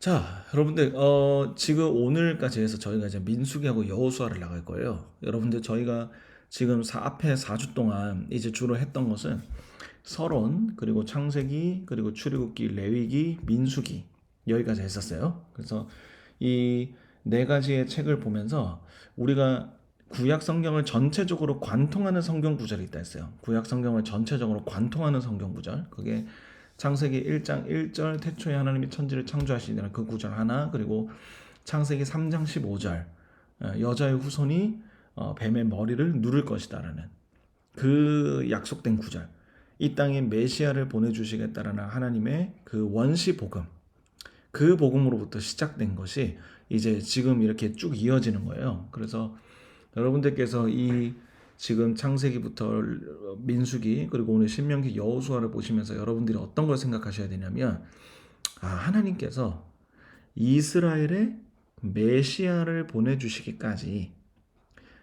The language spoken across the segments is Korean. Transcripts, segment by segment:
자, 여러분들 지금 오늘까지 해서 저희가 이제 민수기하고 여호수아를 나갈 거예요. 여러분들 저희가 지금 앞에 4주 동안 이제 주로 했던 것은 서론, 그리고 창세기, 그리고 출애굽기, 레위기, 민수기 여기까지 했었어요. 그래서 이 네 가지의 책을 보면서 우리가 구약 성경을 전체적으로 관통하는 성경 구절이 있다 했어요. 구약 성경을 전체적으로 관통하는 성경 구절. 그게 창세기 1장 1절 태초에 하나님이 천지를 창조하시니라 그 구절 하나, 그리고 창세기 3장 15절 여자의 후손이 뱀의 머리를 누를 것이다라는 그 약속된 구절, 이 땅에 메시아를 보내주시겠다라는 하나님의 그 원시 복음, 그 복음으로부터 시작된 것이 이제 지금 이렇게 쭉 이어지는 거예요. 그래서 여러분들께서 이 지금 창세기부터 민수기, 그리고 오늘 신명기, 여호수아를 보시면서 여러분들이 어떤 걸 생각하셔야 되냐면, 하나님께서 이스라엘의 메시아를 보내주시기까지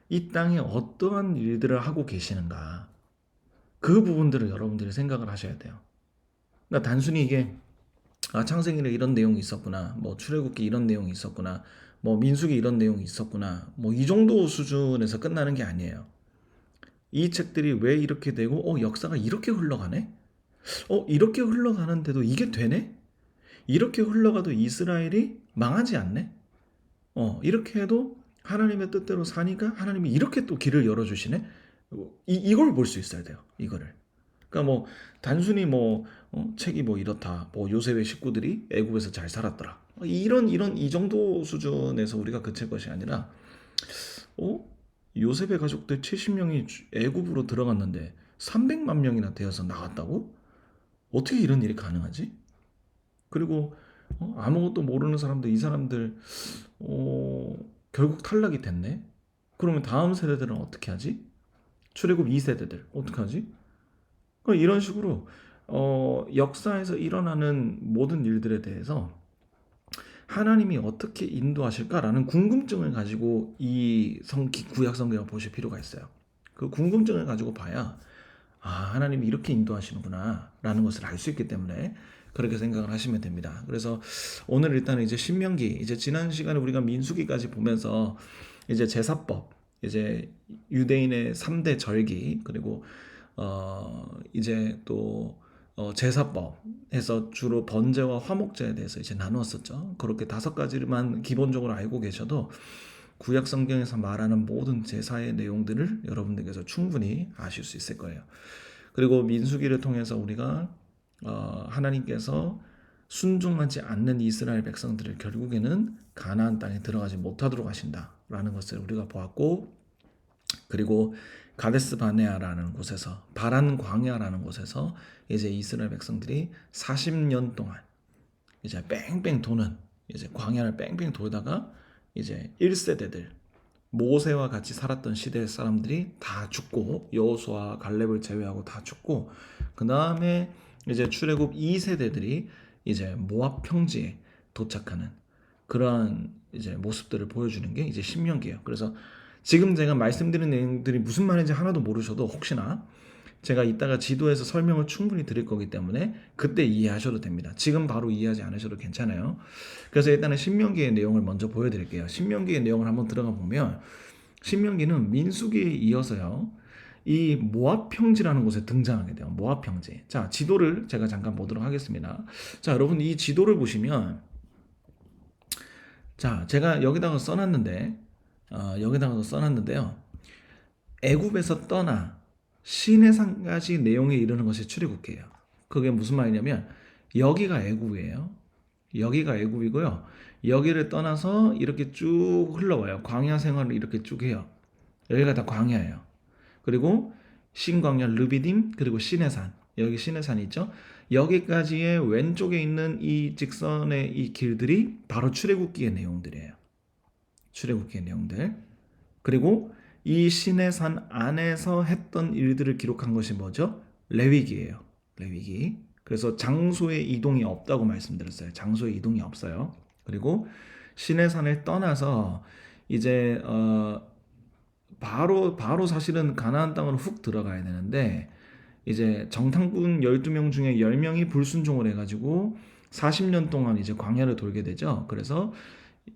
이 땅에 어떠한 일들을 하고 계시는가, 그 부분들을 여러분들이 생각을 하셔야 돼요. 그러니까 단순히 이게 창세기에 이런 내용이 있었구나, 뭐 출애굽기 이런 내용이 있었구나, 뭐 민수기 이런 내용이 있었구나, 뭐 이 정도 수준에서 끝나는 게 아니에요. 이 책들이 왜 이렇게 되고, 역사가 이렇게 흘러가네? 이렇게 흘러가는데도 이게 되네? 이렇게 흘러가도 이스라엘이 망하지 않네? 이렇게 해도 하나님의 뜻대로 사니까 하나님이 이렇게 또 길을 열어주시네? 이걸 볼 수 있어야 돼요. 이거를. 그러니까 뭐 단순히 뭐 책이 뭐 이렇다, 뭐 요셉의 식구들이 애굽에서 잘 살았더라, 이런 이 정도 수준에서 우리가 그칠 것이 아니라, 어? 요셉의 가족들 70명이 애굽으로 들어갔는데 300만 명이나 되어서 나갔다고? 어떻게 이런 일이 가능하지? 그리고 아무것도 모르는 사람들, 이 사람들 결국 탈락이 됐네. 그러면 다음 세대들은 어떻게 하지? 출애굽 2세대들 어떻게 하지? 그러니까 이런 식으로 역사에서 일어나는 모든 일들에 대해서 하나님이 어떻게 인도하실까라는 궁금증을 가지고 이 구약 성경을 보실 필요가 있어요. 그 궁금증을 가지고 봐야 하나님이 이렇게 인도하시는구나 라는 것을 알 수 있기 때문에 그렇게 생각을 하시면 됩니다. 그래서 오늘 일단은 이제 신명기, 이제 지난 시간에 우리가 민수기까지 보면서 이제 제사법, 이제 유대인의 3대 절기, 그리고 이제 또 제사법 해서 주로 번제와 화목제에 대해서 이제 나누었었죠. 그렇게 5가지만 기본적으로 알고 계셔도 구약 성경에서 말하는 모든 제사의 내용들을 여러분들께서 충분히 아실 수 있을 거예요. 그리고 민수기를 통해서 우리가 하나님께서 순종하지 않는 이스라엘 백성들을 결국에는 가나안 땅에 들어가지 못하도록 하신다라는 것을 우리가 보았고, 그리고 가데스 바네아라는 곳에서, 바란 광야라는 곳에서 이제 이스라엘 백성들이 40년 동안 이제 뺑뺑 도는, 이제 광야를 뺑뺑 돌다가 이제 1세대들, 모세와 같이 살았던 시대 사람들이 다 죽고, 여호수아 갈렙을 제외하고 다 죽고, 그 다음에 이제 출애굽 2세대들이 이제 모압 평지에 도착하는 그러한 이제 모습들을 보여주는 게 이제 신명기예요. 그래서 지금 제가 말씀드린 내용들이 무슨 말인지 하나도 모르셔도 혹시나 제가 이따가 지도에서 설명을 충분히 드릴 거기 때문에 그때 이해하셔도 됩니다. 지금 바로 이해하지 않으셔도 괜찮아요. 그래서 일단은 신명기의 내용을 먼저 보여드릴게요. 신명기의 내용을 한번 들어가 보면, 신명기는 민수기에 이어서요, 이 모압 평지라는 곳에 등장하게 돼요. 모압 평지. 자, 지도를 제가 잠깐 보도록 하겠습니다. 자, 여러분 이 지도를 보시면, 자, 제가 여기다가 써놨는데요. 애굽에서 떠나 시내산까지 내용에 이르는 것이 출애굽기예요. 그게 무슨 말이냐면, 여기가 애굽이에요. 여기가 애굽이고요. 여기를 떠나서 이렇게 쭉 흘러와요. 광야 생활을 이렇게 쭉 해요. 여기가 다 광야예요. 그리고 신광야, 르비딤, 그리고 시내산, 여기 시내산이 있죠. 여기까지의 왼쪽에 있는 이 직선의 이 길들이 바로 출애굽기의 내용들이에요. 출애굽기의 내용들. 그리고 이 시내산 안에서 했던 일들을 기록한 것이 뭐죠? 레위기예요. 레위기. 그래서 장소의 이동이 없다고 말씀드렸어요. 장소의 이동이 없어요. 그리고 시내산을 떠나서 이제 바로 사실은 가나안 땅으로 훅 들어가야 되는데, 이제 정탐꾼 12명 중에 10명이 불순종을 해가지고 40년 동안 이제 광야를 돌게 되죠. 그래서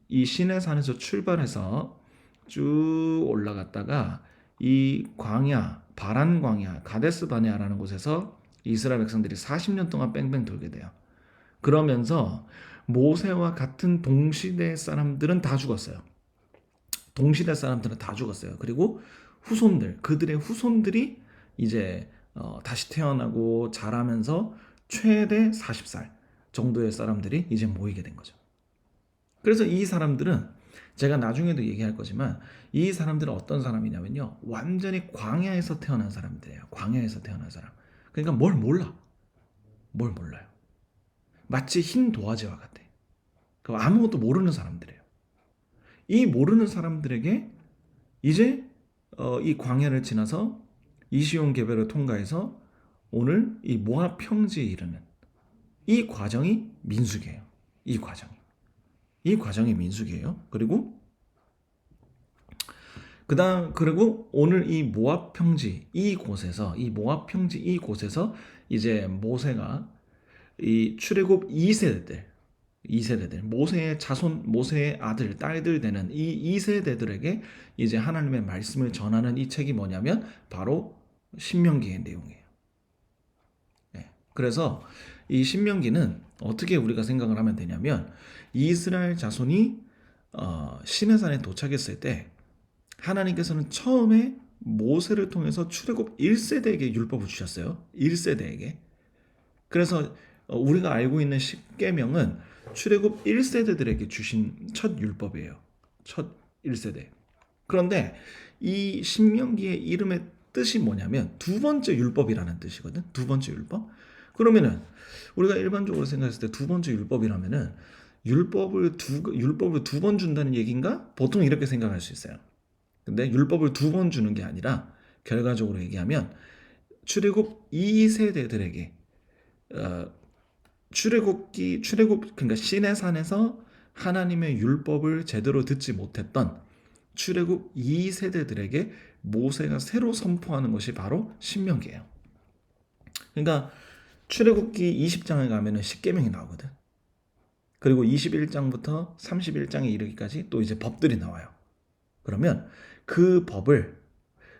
이 시내산에서 출발해서 쭉 올라갔다가 이 광야, 바란 광야, 가데스 바네아라는 곳에서 이스라엘 백성들이 40년 동안 뺑뺑 돌게 돼요. 그러면서 모세와 같은 동시대 사람들은 다 죽었어요. 동시대 사람들은 다 죽었어요. 그리고 후손들, 그들의 후손들이 이제 다시 태어나고 자라면서 최대 40살 정도의 사람들이 이제 모이게 된 거죠. 그래서 이 사람들은 제가 나중에도 얘기할 거지만 이 사람들은 어떤 사람이냐면요. 완전히 광야에서 태어난 사람들이에요. 광야에서 태어난 사람. 그러니까 뭘 몰라. 뭘 몰라요. 마치 흰 도화지와 같아. 아무것도 모르는 사람들이에요. 이 모르는 사람들에게 이제 이 광야를 지나서 이시온 계별을 통과해서 오늘 이 모압 평지에 이르는 이 과정이 민수기예요. 이 과정이 민수기예요. 그리고 오늘 이 모압 평지 이곳에서 이제 모세가 이 출애굽 2세대들 모세의 자손, 모세의 아들, 딸들 되는 이 2세대들에게 이제 하나님의 말씀을 전하는 이 책이 뭐냐면 바로 신명기의 내용이에요. 네. 그래서 이 신명기는 어떻게 우리가 생각을 하면 되냐면 이스라엘 자손이 시내산에 도착했을 때 하나님께서는 처음에 모세를 통해서 출애굽 1세대에게 율법을 주셨어요. 1세대에게. 그래서 우리가 알고 있는 십계명은 출애굽 1세대들에게 주신 첫 율법이에요. 첫 1세대. 그런데 이 신명기의 이름의 뜻이 뭐냐면 두 번째 율법이라는 뜻이거든. 두 번째 율법. 그러면은 우리가 일반적으로 생각했을 때 두 번째 율법이라면은 율법을 두 번 준다는 얘기인가? 보통 이렇게 생각할 수 있어요. 근데 율법을 두 번 주는 게 아니라 결과적으로 얘기하면 출애굽 2세대들에게 그러니까 시내산에서 하나님의 율법을 제대로 듣지 못했던 출애굽 2세대들에게 모세가 새로 선포하는 것이 바로 신명기예요. 그러니까 출애굽기 20장에 가면은 십계명이 나오거든. 그리고 21장부터 31장에 이르기까지 또 이제 법들이 나와요. 그러면 그 법을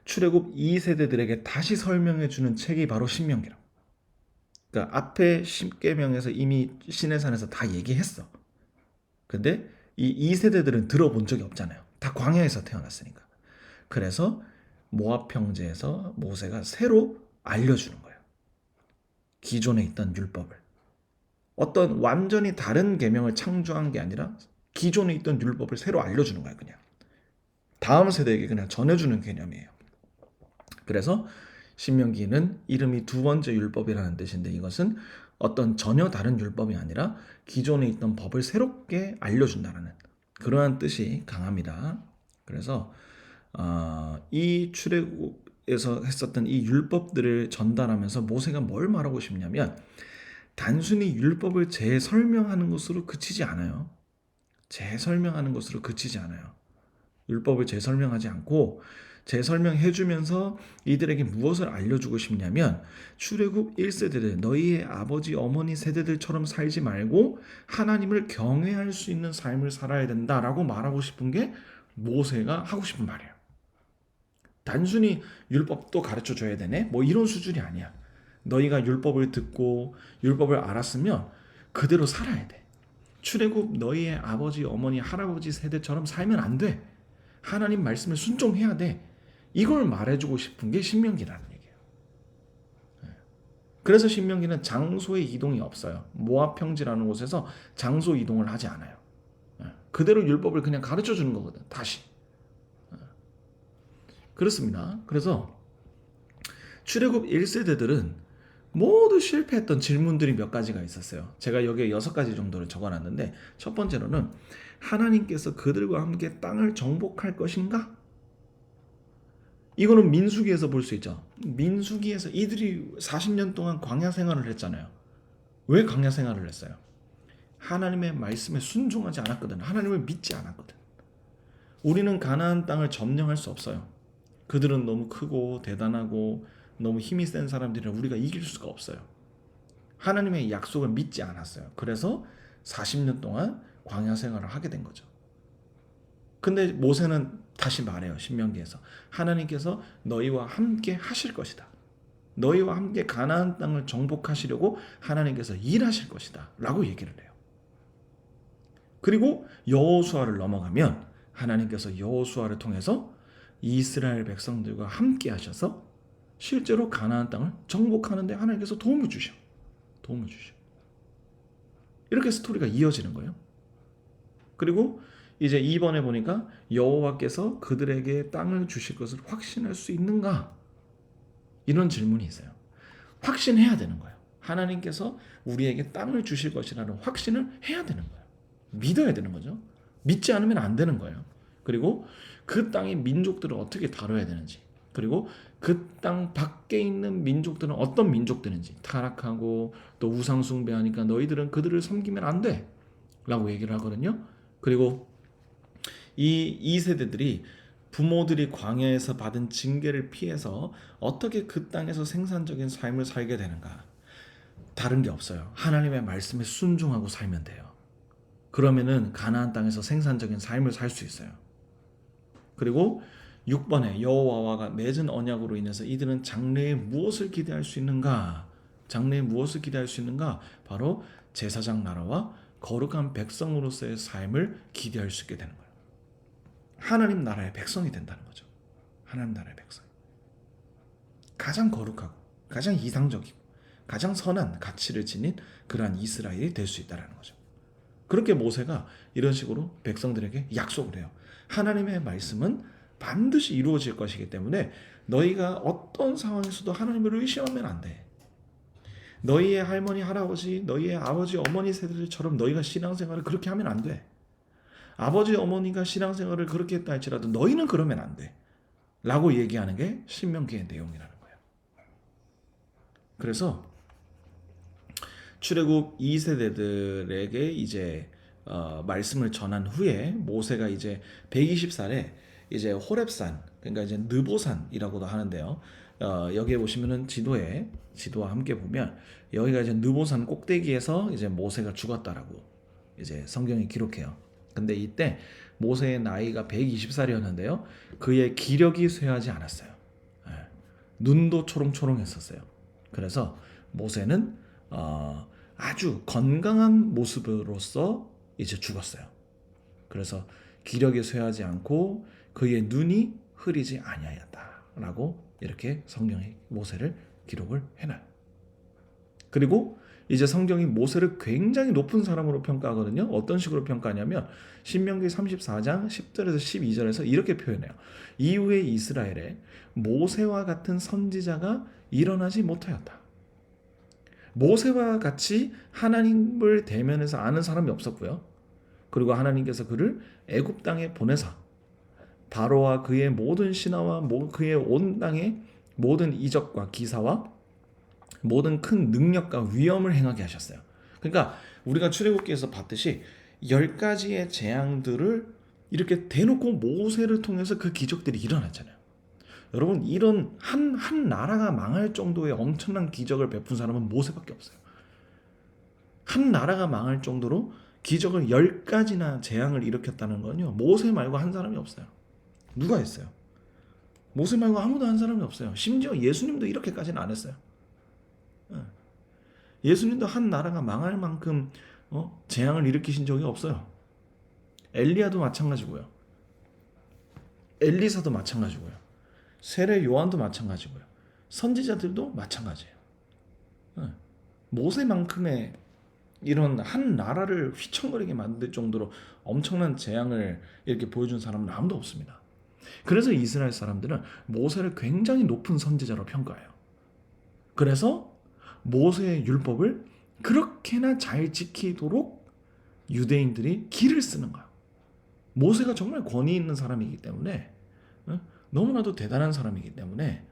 출애굽 2세대들에게 다시 설명해 주는 책이 바로 신명기라고. 그러니까 앞에 십계명에서 이미 시내산에서 다 얘기했어. 근데 이 2세대들은 들어본 적이 없잖아요. 다 광야에서 태어났으니까. 그래서 모압 평지에서 모세가 새로 알려주는 거예요. 기존에 있던 율법을. 어떤 완전히 다른 계명을 창조한 게 아니라 기존에 있던 율법을 새로 알려주는 거예요. 그냥. 다음 세대에게 그냥 전해주는 개념이에요. 그래서 신명기는 이름이 두 번째 율법이라는 뜻인데 이것은 어떤 전혀 다른 율법이 아니라 기존에 있던 법을 새롭게 알려준다는 그러한 뜻이 강합니다. 그래서 이 출애굽에서 했었던 이 율법들을 전달하면서 모세가 뭘 말하고 싶냐면 단순히 율법을 재설명하는 것으로 그치지 않아요. 율법을 재설명하지 않고 재설명해주면서 이들에게 무엇을 알려주고 싶냐면 출애굽 1세대들 너희의 아버지 어머니 세대들처럼 살지 말고 하나님을 경외할 수 있는 삶을 살아야 된다라고 말하고 싶은 게 모세가 하고 싶은 말이에요. 단순히 율법도 가르쳐줘야 되네 뭐 이런 수준이 아니야. 너희가 율법을 듣고 율법을 알았으면 그대로 살아야 돼. 출애굽 너희의 아버지 어머니 할아버지 세대처럼 살면 안 돼. 하나님 말씀에 순종해야 돼. 이걸 말해주고 싶은 게 신명기라는 얘기예요. 그래서 신명기는 장소의 이동이 없어요. 모압 평지라는 곳에서 장소 이동을 하지 않아요. 그대로 율법을 그냥 가르쳐 주는 거거든. 다시. 그렇습니다. 그래서 출애굽 1세대들은 모두 실패했던 질문들이 몇 가지가 있었어요. 제가 여기에 6가지 정도를 적어놨는데 첫 번째로는 하나님께서 그들과 함께 땅을 정복할 것인가? 이거는 민수기에서 볼 수 있죠. 민수기에서 이들이 40년 동안 광야 생활을 했잖아요. 왜 광야 생활을 했어요? 하나님의 말씀에 순종하지 않았거든. 하나님을 믿지 않았거든. 우리는 가나안 땅을 점령할 수 없어요. 그들은 너무 크고 대단하고 너무 힘이 센 사람들이라 우리가 이길 수가 없어요. 하나님의 약속을 믿지 않았어요. 그래서 40년 동안 광야 생활을 하게 된 거죠. 근데 모세는 다시 말해요. 신명기에서 하나님께서 너희와 함께 하실 것이다. 너희와 함께 가나안 땅을 정복하시려고 하나님께서 일하실 것이다 라고 얘기를 해요. 그리고 여호수아를 넘어가면 하나님께서 여호수아를 통해서 이스라엘 백성들과 함께 하셔서 실제로 가나안 땅을 정복하는 데 하나님께서 도움을 주셔. 이렇게 스토리가 이어지는 거예요. 그리고 이제 2번에 보니까 여호와께서 그들에게 땅을 주실 것을 확신할 수 있는가? 이런 질문이 있어요. 확신해야 되는 거예요. 하나님께서 우리에게 땅을 주실 것이라는 확신을 해야 되는 거예요. 믿어야 되는 거죠. 믿지 않으면 안 되는 거예요. 그리고 그 땅의 민족들을 어떻게 다뤄야 되는지, 그리고 그 땅 밖에 있는 민족들은 어떤 민족들인지, 타락하고 또 우상 숭배하니까 너희들은 그들을 섬기면 안 돼 라고 얘기를 하거든요. 그리고 이 2세대들이 부모들이 광야에서 받은 징계를 피해서 어떻게 그 땅에서 생산적인 삶을 살게 되는가? 다른 게 없어요. 하나님의 말씀에 순종하고 살면 돼요. 그러면은 가나안 땅에서 생산적인 삶을 살 수 있어요. 그리고 6번에 여호와와 맺은 언약으로 인해서 이들은 장래에 무엇을 기대할 수 있는가? 장래에 무엇을 기대할 수 있는가? 바로 제사장 나라와 거룩한 백성으로서의 삶을 기대할 수 있게 되는 거예요. 하나님 나라의 백성이 된다는 거죠. 하나님 나라의 백성. 가장 거룩하고 가장 이상적이고 가장 선한 가치를 지닌 그러한 이스라엘이 될 수 있다는 거죠. 그렇게 모세가 이런 식으로 백성들에게 약속을 해요. 하나님의 말씀은 반드시 이루어질 것이기 때문에 너희가 어떤 상황에서도 하나님을 의심하면 안 돼. 너희의 할머니, 할아버지, 너희의 아버지, 어머니 세대들처럼 너희가 신앙생활을 그렇게 하면 안 돼. 아버지, 어머니가 신앙생활을 그렇게 했다 할지라도 너희는 그러면 안 돼. 라고 얘기하는 게 신명기의 내용이라는 거예요. 그래서 출애굽 2세대들에게 이제 말씀을 전한 후에 모세가 이제 120살에 이제 호렙산, 그러니까 이제 느보산이라고도 하는데요. 여기에 보시면은 지도와 함께 보면 여기가 이제 느보산 꼭대기에서 이제 모세가 죽었다라고 이제 성경이 기록해요. 근데 이때 모세의 나이가 120살이었는데요. 그의 기력이 쇠하지 않았어요. 눈도 초롱초롱했었어요. 그래서 모세는 아주 건강한 모습으로서 이제 죽었어요. 그래서 기력이 쇠하지 않고 그의 눈이 흐리지 아니하였다라고 이렇게 성경이 모세를 기록을 해놔요. 그리고 이제 성경이 모세를 굉장히 높은 사람으로 평가하거든요. 어떤 식으로 평가하냐면 신명기 34장 10절에서 12절에서 이렇게 표현해요. 이후에 이스라엘에 모세와 같은 선지자가 일어나지 못하였다. 모세와 같이 하나님을 대면해서 아는 사람이 없었고요. 그리고 하나님께서 그를 애굽 땅에 보내사 바로와 그의 모든 신하와 그의 온 땅의 모든 이적과 기사와 모든 큰 능력과 위엄을 행하게 하셨어요. 그러니까 우리가 출애굽기에서 봤듯이 10가지의 재앙들을 이렇게 대놓고 모세를 통해서 그 기적들이 일어났잖아요. 여러분, 이런 한 나라가 망할 정도의 엄청난 기적을 베푼 사람은 모세밖에 없어요. 한 나라가 망할 정도로 기적을 10가지나 재앙을 일으켰다는 건요, 모세 말고 한 사람이 없어요. 누가 했어요? 모세 말고 아무도 한 사람이 없어요. 심지어 예수님도 이렇게까지는 안 했어요. 예수님도 한 나라가 망할 만큼 재앙을 일으키신 적이 없어요. 엘리야도 마찬가지고요. 엘리사도 마찬가지고요. 세례 요한도 마찬가지고요. 선지자들도 마찬가지예요. 모세만큼의 이런 한 나라를 휘청거리게 만들 정도로 엄청난 재앙을 이렇게 보여준 사람은 아무도 없습니다. 그래서 이스라엘 사람들은 모세를 굉장히 높은 선지자로 평가해요. 그래서 모세의 율법을 그렇게나 잘 지키도록 유대인들이 길을 쓰는 거야. 모세가 정말 권위 있는 사람이기 때문에, 너무나도 대단한 사람이기 때문에,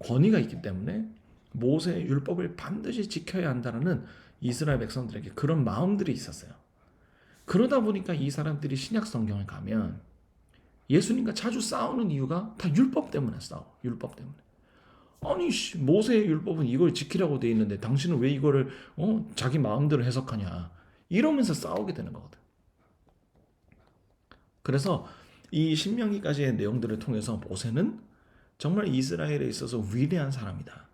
권위가 있기 때문에 모세의 율법을 반드시 지켜야 한다는 이스라엘 백성들에게 그런 마음들이 있었어요. 그러다 보니까 이 사람들이 신약 성경을 가면 예수님과 자주 싸우는 이유가 다 율법 때문에 싸워. 율법 때문에. 아니 모세의 율법은 이걸 지키라고 돼 있는데 당신은 왜 이거를 자기 마음대로 해석하냐 이러면서 싸우게 되는 거거든. 그래서 이 신명기까지의 내용들을 통해서 모세는 정말 이스라엘에 있어서 위대한 사람이다.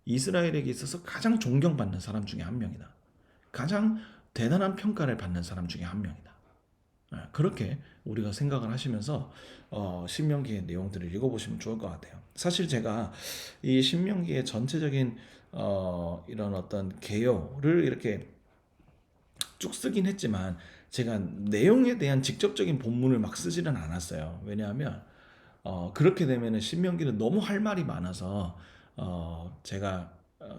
이스라엘에게 있어서 가장 존경받는 사람 중에 한 명이다. 가장 대단한 평가를 받는 사람 중에 한 명이다. 그렇게 우리가 생각을 하시면서 신명기의 내용들을 읽어보시면 좋을 것 같아요. 사실 제가 이 신명기의 전체적인 이런 어떤 개요를 이렇게 쭉 쓰긴 했지만 제가 내용에 대한 직접적인 본문을 막 쓰지는 않았어요. 왜냐하면 그렇게 되면은 신명기는 너무 할 말이 많아서 제가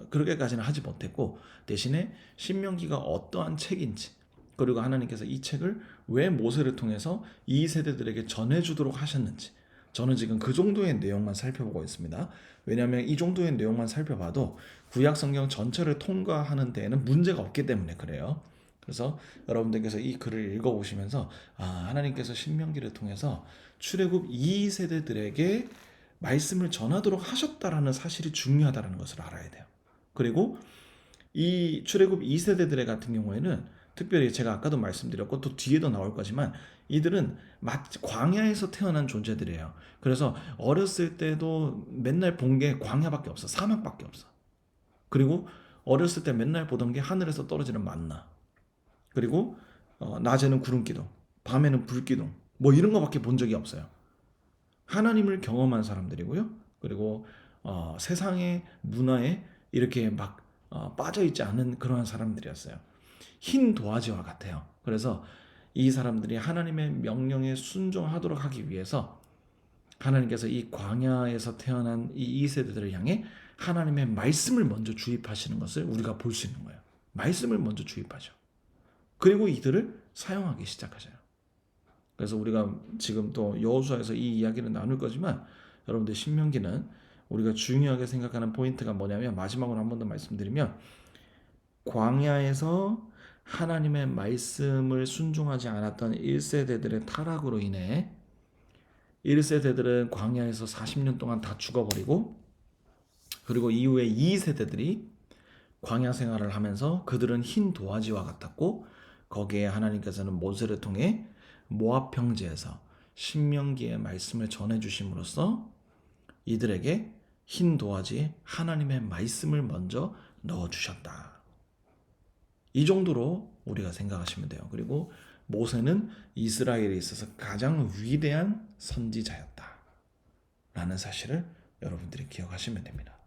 그렇게까지는 하지 못했고 대신에 신명기가 어떠한 책인지 그리고 하나님께서 이 책을 왜 모세를 통해서 이 세대들에게 전해주도록 하셨는지 저는 지금 그 정도의 내용만 살펴보고 있습니다. 왜냐하면 이 정도의 내용만 살펴봐도 구약 성경 전체를 통과하는 데에는 문제가 없기 때문에 그래요. 그래서 여러분들께서 이 글을 읽어보시면서 하나님께서 신명기를 통해서 출애굽 2세대들에게 말씀을 전하도록 하셨다라는 사실이 중요하다는 것을 알아야 돼요. 그리고 이 출애굽 2세대들 같은 경우에는 특별히 제가 아까도 말씀드렸고 또 뒤에도 나올 거지만 이들은 마치 광야에서 태어난 존재들이에요. 그래서 어렸을 때도 맨날 본 게 광야밖에 없어. 사막밖에 없어. 그리고 어렸을 때 맨날 보던 게 하늘에서 떨어지는 만나. 그리고 낮에는 구름기둥, 밤에는 불기둥. 뭐 이런 거밖에 본 적이 없어요. 하나님을 경험한 사람들이고요. 그리고 세상의 문화에 이렇게 막 빠져 있지 않은 그러한 사람들이었어요. 흰 도화지와 같아요. 그래서 이 사람들이 하나님의 명령에 순종하도록 하기 위해서 하나님께서 이 광야에서 태어난 이 2세대들을 향해 하나님의 말씀을 먼저 주입하시는 것을 우리가 볼 수 있는 거예요. 말씀을 먼저 주입하죠. 그리고 이들을 사용하기 시작하셔요. 그래서 우리가 지금 또 여호수아에서 이 이야기를 나눌 거지만 여러분들 신명기는 우리가 중요하게 생각하는 포인트가 뭐냐면 마지막으로 한 번 더 말씀드리면 광야에서 하나님의 말씀을 순종하지 않았던 1세대들의 타락으로 인해 1세대들은 광야에서 40년 동안 다 죽어버리고 그리고 이후에 2세대들이 광야 생활을 하면서 그들은 흰 도화지와 같았고 거기에 하나님께서는 모세를 통해 모압 평지에서 신명기의 말씀을 전해 주심으로써 이들에게 흰 도화지에 하나님의 말씀을 먼저 넣어 주셨다. 이 정도로 우리가 생각하시면 돼요. 그리고 모세는 이스라엘에 있어서 가장 위대한 선지자였다. 라는 사실을 여러분들이 기억하시면 됩니다.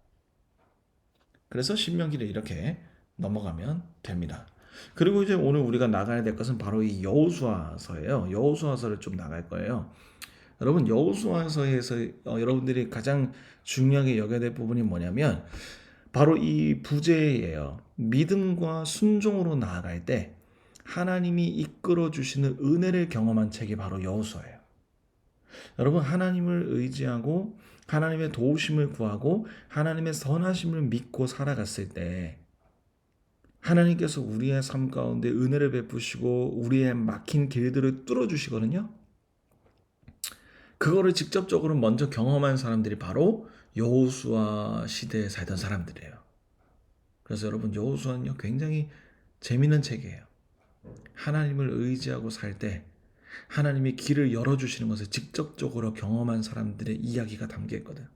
그래서 신명기를 이렇게 넘어가면 됩니다. 그리고 이제 오늘 우리가 나가야 될 것은 바로 이 여호수아서예요. 여호수아서를 좀 나갈 거예요. 여러분 여호수아서에서 여러분들이 가장 중요하게 여겨야 될 부분이 뭐냐면 바로 이 부재예요. 믿음과 순종으로 나아갈 때 하나님이 이끌어 주시는 은혜를 경험한 책이 바로 여호수아예요. 여러분 하나님을 의지하고 하나님의 도우심을 구하고 하나님의 선하심을 믿고 살아갔을 때 하나님께서 우리의 삶 가운데 은혜를 베푸시고 우리의 막힌 길들을 뚫어 주시거든요. 그거를 직접적으로 먼저 경험한 사람들이 바로 여호수아 시대에 살던 사람들이에요. 그래서 여러분 여호수아는요 굉장히 재미있는 책이에요. 하나님을 의지하고 살 때 하나님이 길을 열어주시는 것을 직접적으로 경험한 사람들의 이야기가 담겨 있거든.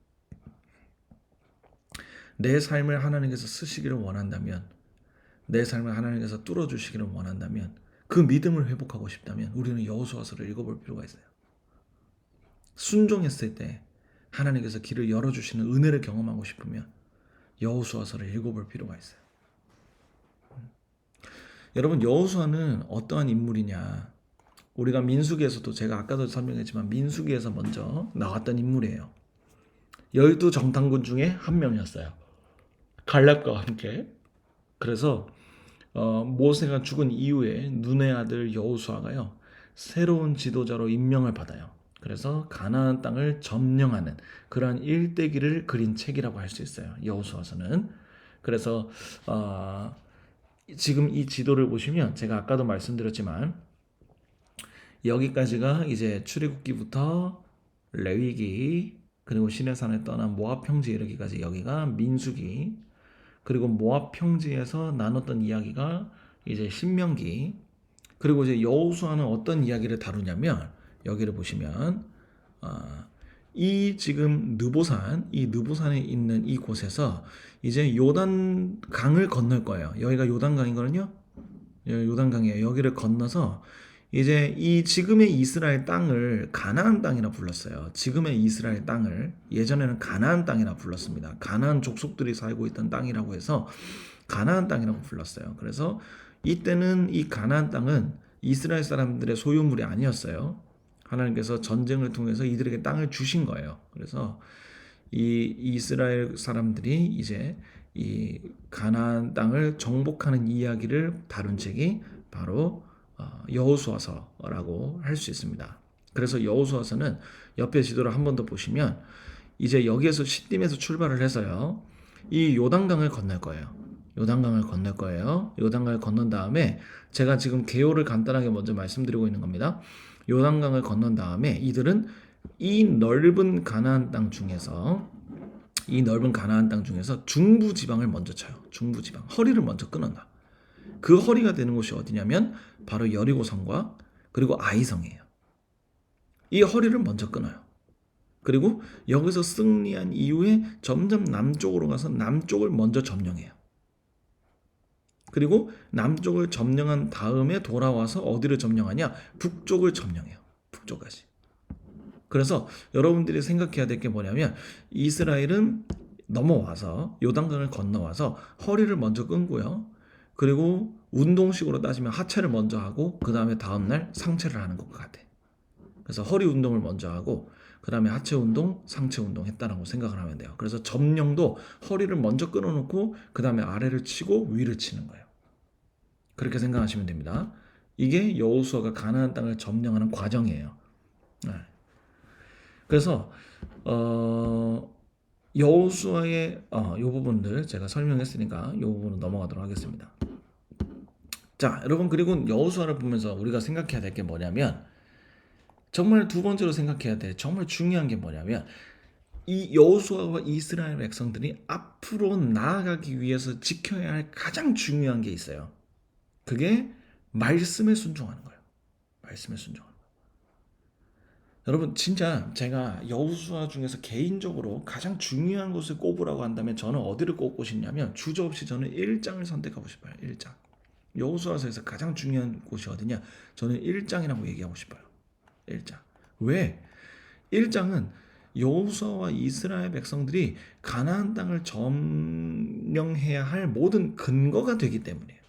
내 삶을 하나님께서 쓰시기를 원한다면 내 삶을 하나님께서 뚫어주시기를 원한다면 그 믿음을 회복하고 싶다면 우리는 여호수아서를 읽어볼 필요가 있어요. 순종했을 때 하나님께서 길을 열어주시는 은혜를 경험하고 싶으면 여호수아서를 읽어볼 필요가 있어요. 여러분 여호수아는 어떠한 인물이냐? 우리가 민수기에서도 제가 아까도 설명했지만 민수기에서 먼저 나왔던 인물이에요. 12정탐꾼 중에 한 명이었어요. 갈렙과 함께. 그래서 모세가 죽은 이후에 눈의 아들 여호수아가요 새로운 지도자로 임명을 받아요. 그래서 가나안 땅을 점령하는 그러한 일대기를 그린 책이라고 할 수 있어요. 여호수아서는. 그래서 지금 이 지도를 보시면 제가 아까도 말씀드렸지만 여기까지가 이제 출애굽기부터 레위기, 그리고 시내산을 떠나 모압 평지에 이르기까지 여기가 민수기. 그리고 모압 평지에서 나눴던 이야기가 이제 신명기. 그리고 이제 여호수아는 어떤 이야기를 다루냐면 여기를 보시면 아, 이 지금 느보산, 이 느보산에 있는 이 곳에서 이제 요단 강을 건널 거예요. 여기가 요단 강이거든요. 요단 강이에요. 여기를 건너서 이제 이 지금의 이스라엘 땅을 가나안 땅이라 불렀어요. 지금의 이스라엘 땅을 예전에는 가나안 땅이라 불렀습니다. 가나안 족속들이 살고 있던 땅이라고 해서 가나안 땅이라고 불렀어요. 그래서 이때는 이 가나안 땅은 이스라엘 사람들의 소유물이 아니었어요. 하나님께서 전쟁을 통해서 이들에게 땅을 주신 거예요. 그래서 이 이스라엘 사람들이 이제 이 가나안 땅을 정복하는 이야기를 다룬 책이 바로 여호수아서라고 할 수 있습니다. 그래서 여호수아서는 옆에 지도를 한 번 더 보시면 이제 여기에서 시딤에서 출발을 해서요. 이 요단강을 건널 거예요. 요단강을 건널 거예요. 요단강을 건넌 다음에 제가 지금 개요를 간단하게 먼저 말씀드리고 있는 겁니다. 요단강을 건넌 다음에 이들은 이 넓은 가나안 땅 중에서 중부 지방을 먼저 쳐요. 중부 지방. 허리를 먼저 끊었나. 그 허리가 되는 곳이 어디냐면 바로 여리고성과 그리고 아이성이에요. 이 허리를 먼저 끊어요. 그리고 여기서 승리한 이후에 점점 남쪽으로 가서 남쪽을 먼저 점령해요. 그리고 남쪽을 점령한 다음에 돌아와서 어디를 점령하냐? 북쪽을 점령해요. 북쪽까지. 그래서 여러분들이 생각해야 될 게 뭐냐면 이스라엘은 넘어와서 요단강을 건너와서 허리를 먼저 끊고요. 그리고 운동식으로 따지면 하체를 먼저 하고 그 다음에 다음날 상체를 하는 것 같아. 그래서 허리 운동을 먼저 하고 그 다음에 하체 운동, 상체 운동 했다라고 생각을 하면 돼요. 그래서 점령도 허리를 먼저 끊어놓고 그 다음에 아래를 치고 위를 치는 거예요. 그렇게 생각하시면 됩니다. 이게 여호수아가 가나안 땅을 점령하는 과정이에요. 네. 그래서 여호수아의 이 부분들 제가 설명했으니까 이 부분은 넘어가도록 하겠습니다. 자, 여러분 그리고 여호수아를 보면서 우리가 생각해야 될 게 뭐냐면 정말 두 번째로 생각해야 될 정말 중요한 게 뭐냐면 이 여호수아와 이스라엘 백성들이 앞으로 나아가기 위해서 지켜야 할 가장 중요한 게 있어요. 그게 말씀에 순종하는 거예요. 말씀에 순종하는 거예요. 여러분 진짜 제가 여호수아 중에서 개인적으로 가장 중요한 것을 꼽으라고 한다면 저는 어디를 꼽고 싶냐면 주저없이 저는 1장을 선택하고 싶어요. 1장. 여호수아서에서 가장 중요한 곳이 어디냐? 저는 1장이라고 얘기하고 싶어요. 1장. 왜? 1장은 여호수아와 이스라엘 백성들이 가나안 땅을 점령해야 할 모든 근거가 되기 때문이에요.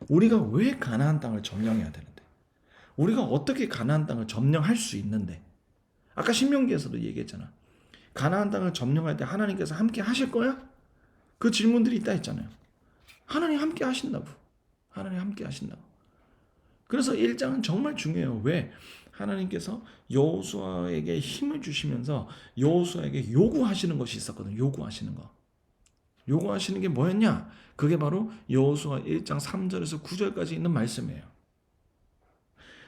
우리가 왜 가나안 땅을 점령해야 되는데? 우리가 어떻게 가나안 땅을 점령할 수 있는데? 아까 신명기에서도 얘기했잖아. 가나안 땅을 점령할 때 하나님께서 함께 하실 거야? 그 질문들이 있다 했잖아요. 하나님 함께 하신다고. 하나님 함께 하신다고. 그래서 1장은 정말 중요해요. 왜? 하나님께서 여호수아에게 힘을 주시면서 여호수아에게 요구하시는 것이 있었거든요. 요구하시는 거. 요구하시는 게 뭐였냐? 그게 바로 여호수아 1장 3절에서 9절까지 있는 말씀이에요.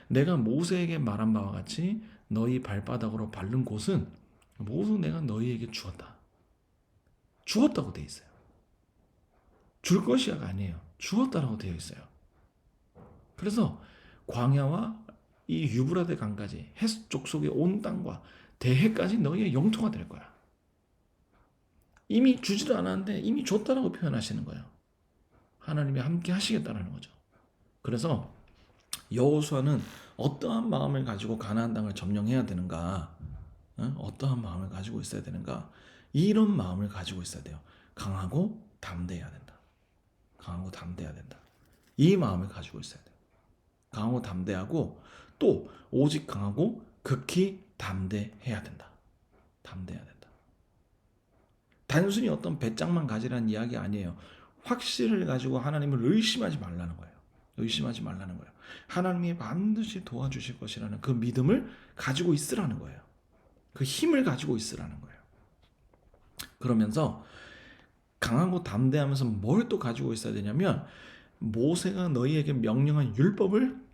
내가 모세에게 말한 바와 같이 너희 발바닥으로 밟는 곳은 모두 내가 너희에게 주었다. 주었다고 되어 있어요. 줄 것이야가 아니에요. 주었다라고 되어 있어요. 그래서 광야와 이 유브라데 강까지 해쪽 속의 온 땅과 대해까지 너희의 영토가 될 거야. 이미 주지도 않았는데 이미 줬다라고 표현하시는 거예요. 하나님이 함께 하시겠다라는 거죠. 그래서 여호수아는 어떠한 마음을 가지고 가나안 땅을 점령해야 되는가? 어떠한 마음을 가지고 있어야 되는가? 이런 마음을 가지고 있어야 돼요. 강하고 담대해야 된다. 강하고 담대해야 된다. 이 마음을 가지고 있어야 돼요. 강하고 담대하고 또 오직 강하고 극히 담대해야 된다. 담대해야 된다. 단순히 어떤 배짱만 가지라는 이야기 아니에요. 확신을 가지고 하나님을 의심하지 말라는 거예요. 의심하지 말라는 거예요. 하나님이 반드시 도와주실 것이라는 그 믿음을 가지고 있으라는 거예요. 그 힘을 가지고 있으라는 거예요. 그러면서 강하고 담대하면서 뭘 또 가지고 있어야 되냐면 모세가 너희에게 명령한 율법을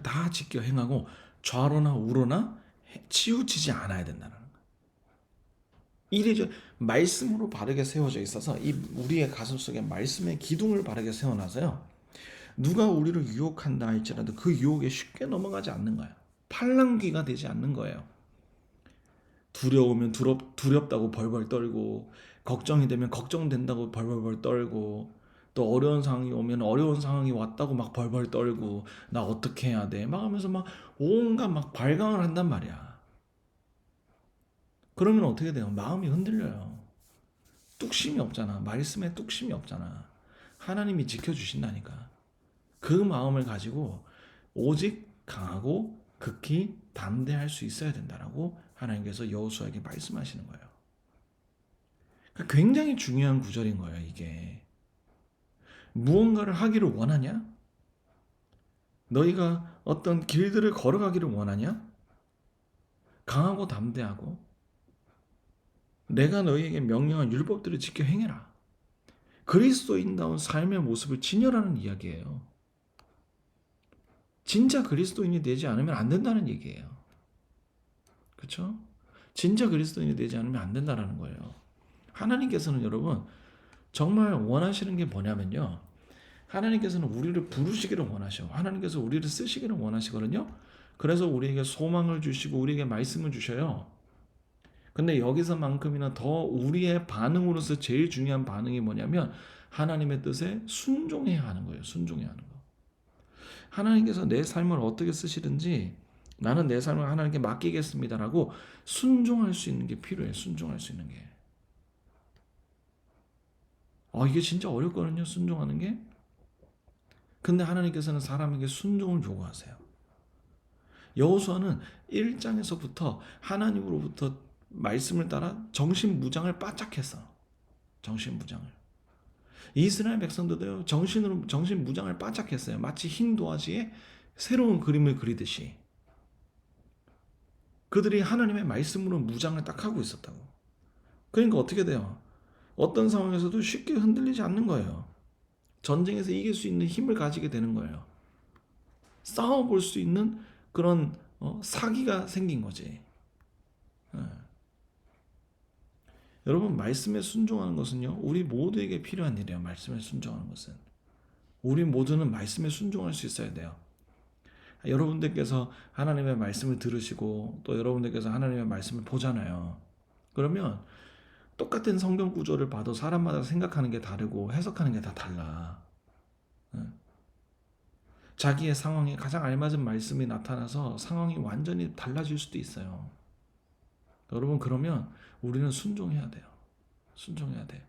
다 지켜 행하고 좌로나 우로나 치우치지 않아야 된다는 거예요. 이래저 말씀으로 바르게 세워져 있어서 이 우리의 가슴 속에 말씀의 기둥을 바르게 세워놔서요. 누가 우리를 유혹한다 할지라도 그 유혹에 쉽게 넘어가지 않는 거예요. 팔랑귀가 되지 않는 거예요. 두려우면 두렵다고 벌벌 떨고, 걱정이 되면 걱정된다고 벌벌 떨고, 또 어려운 상황이 오면 어려운 상황이 왔다고 막 벌벌 떨고, 나 어떻게 해야 돼? 막 하면서 막 온갖 막 발광을 한단 말이야. 그러면 어떻게 돼요? 마음이 흔들려요. 뚝심이 없잖아. 말씀에 뚝심이 없잖아. 하나님이 지켜주신다니까. 그 마음을 가지고 오직 강하고 극히 담대할 수 있어야 된다라고 하나님께서 여호수아에게 말씀하시는 거예요. 그러니까 굉장히 중요한 구절인 거예요, 이게. 무언가를 하기를 원하냐? 너희가 어떤 길들을 걸어가기를 원하냐? 강하고 담대하고 내가 너희에게 명령한 율법들을 지켜 행해라. 그리스도인다운 삶의 모습을 진열하는 이야기예요. 진짜 그리스도인이 되지 않으면 안 된다는 얘기예요. 그렇죠? 진짜 그리스도인이 되지 않으면 안 된다는 거예요. 하나님께서는 여러분 정말 원하시는 게 뭐냐면요. 하나님께서는 우리를 부르시기를 원하셔. 하나님께서 우리를 쓰시기를 원하시거든요. 그래서 우리에게 소망을 주시고 우리에게 말씀을 주셔요. 근데 여기서만큼이나 더 우리의 반응으로서 제일 중요한 반응이 뭐냐면 하나님의 뜻에 순종해야 하는 거예요. 순종해야 하는 거. 하나님께서 내 삶을 어떻게 쓰시든지 나는 내 삶을 하나님께 맡기겠습니다라고 순종할 수 있는 게 필요해. 순종할 수 있는 게. 이게 진짜 어렵거든요. 순종하는 게. 근데 하나님께서는 사람에게 순종을 요구하세요. 여호수아는 1장에서부터 하나님으로부터 말씀을 따라 정신무장을 바짝 했어. 정신무장을. 이스라엘 백성들도요. 정신무장을 바짝 했어요. 마치 흰 도화지에 새로운 그림을 그리듯이. 그들이 하나님의 말씀으로 무장을 딱 하고 있었다고. 그러니까 어떻게 돼요? 어떤 상황에서도 쉽게 흔들리지 않는 거예요. 전쟁에서 이길 수 있는 힘을 가지게 되는 거예요. 싸워볼 수 있는 그런 사기가 생긴 거지. 여러분 말씀에 순종하는 것은요. 우리 모두에게 필요한 일이에요. 말씀에 순종하는 것은. 우리 모두는 말씀에 순종할 수 있어야 돼요. 여러분들께서 하나님의 말씀을 들으시고 또 여러분들께서 하나님의 말씀을 보잖아요. 그러면 똑같은 성경 구조를 봐도 사람마다 생각하는 게 다르고 해석하는 게 다 달라. 자기의 상황에 가장 알맞은 말씀이 나타나서 상황이 완전히 달라질 수도 있어요. 여러분 그러면 우리는 순종해야 돼요. 순종해야 돼.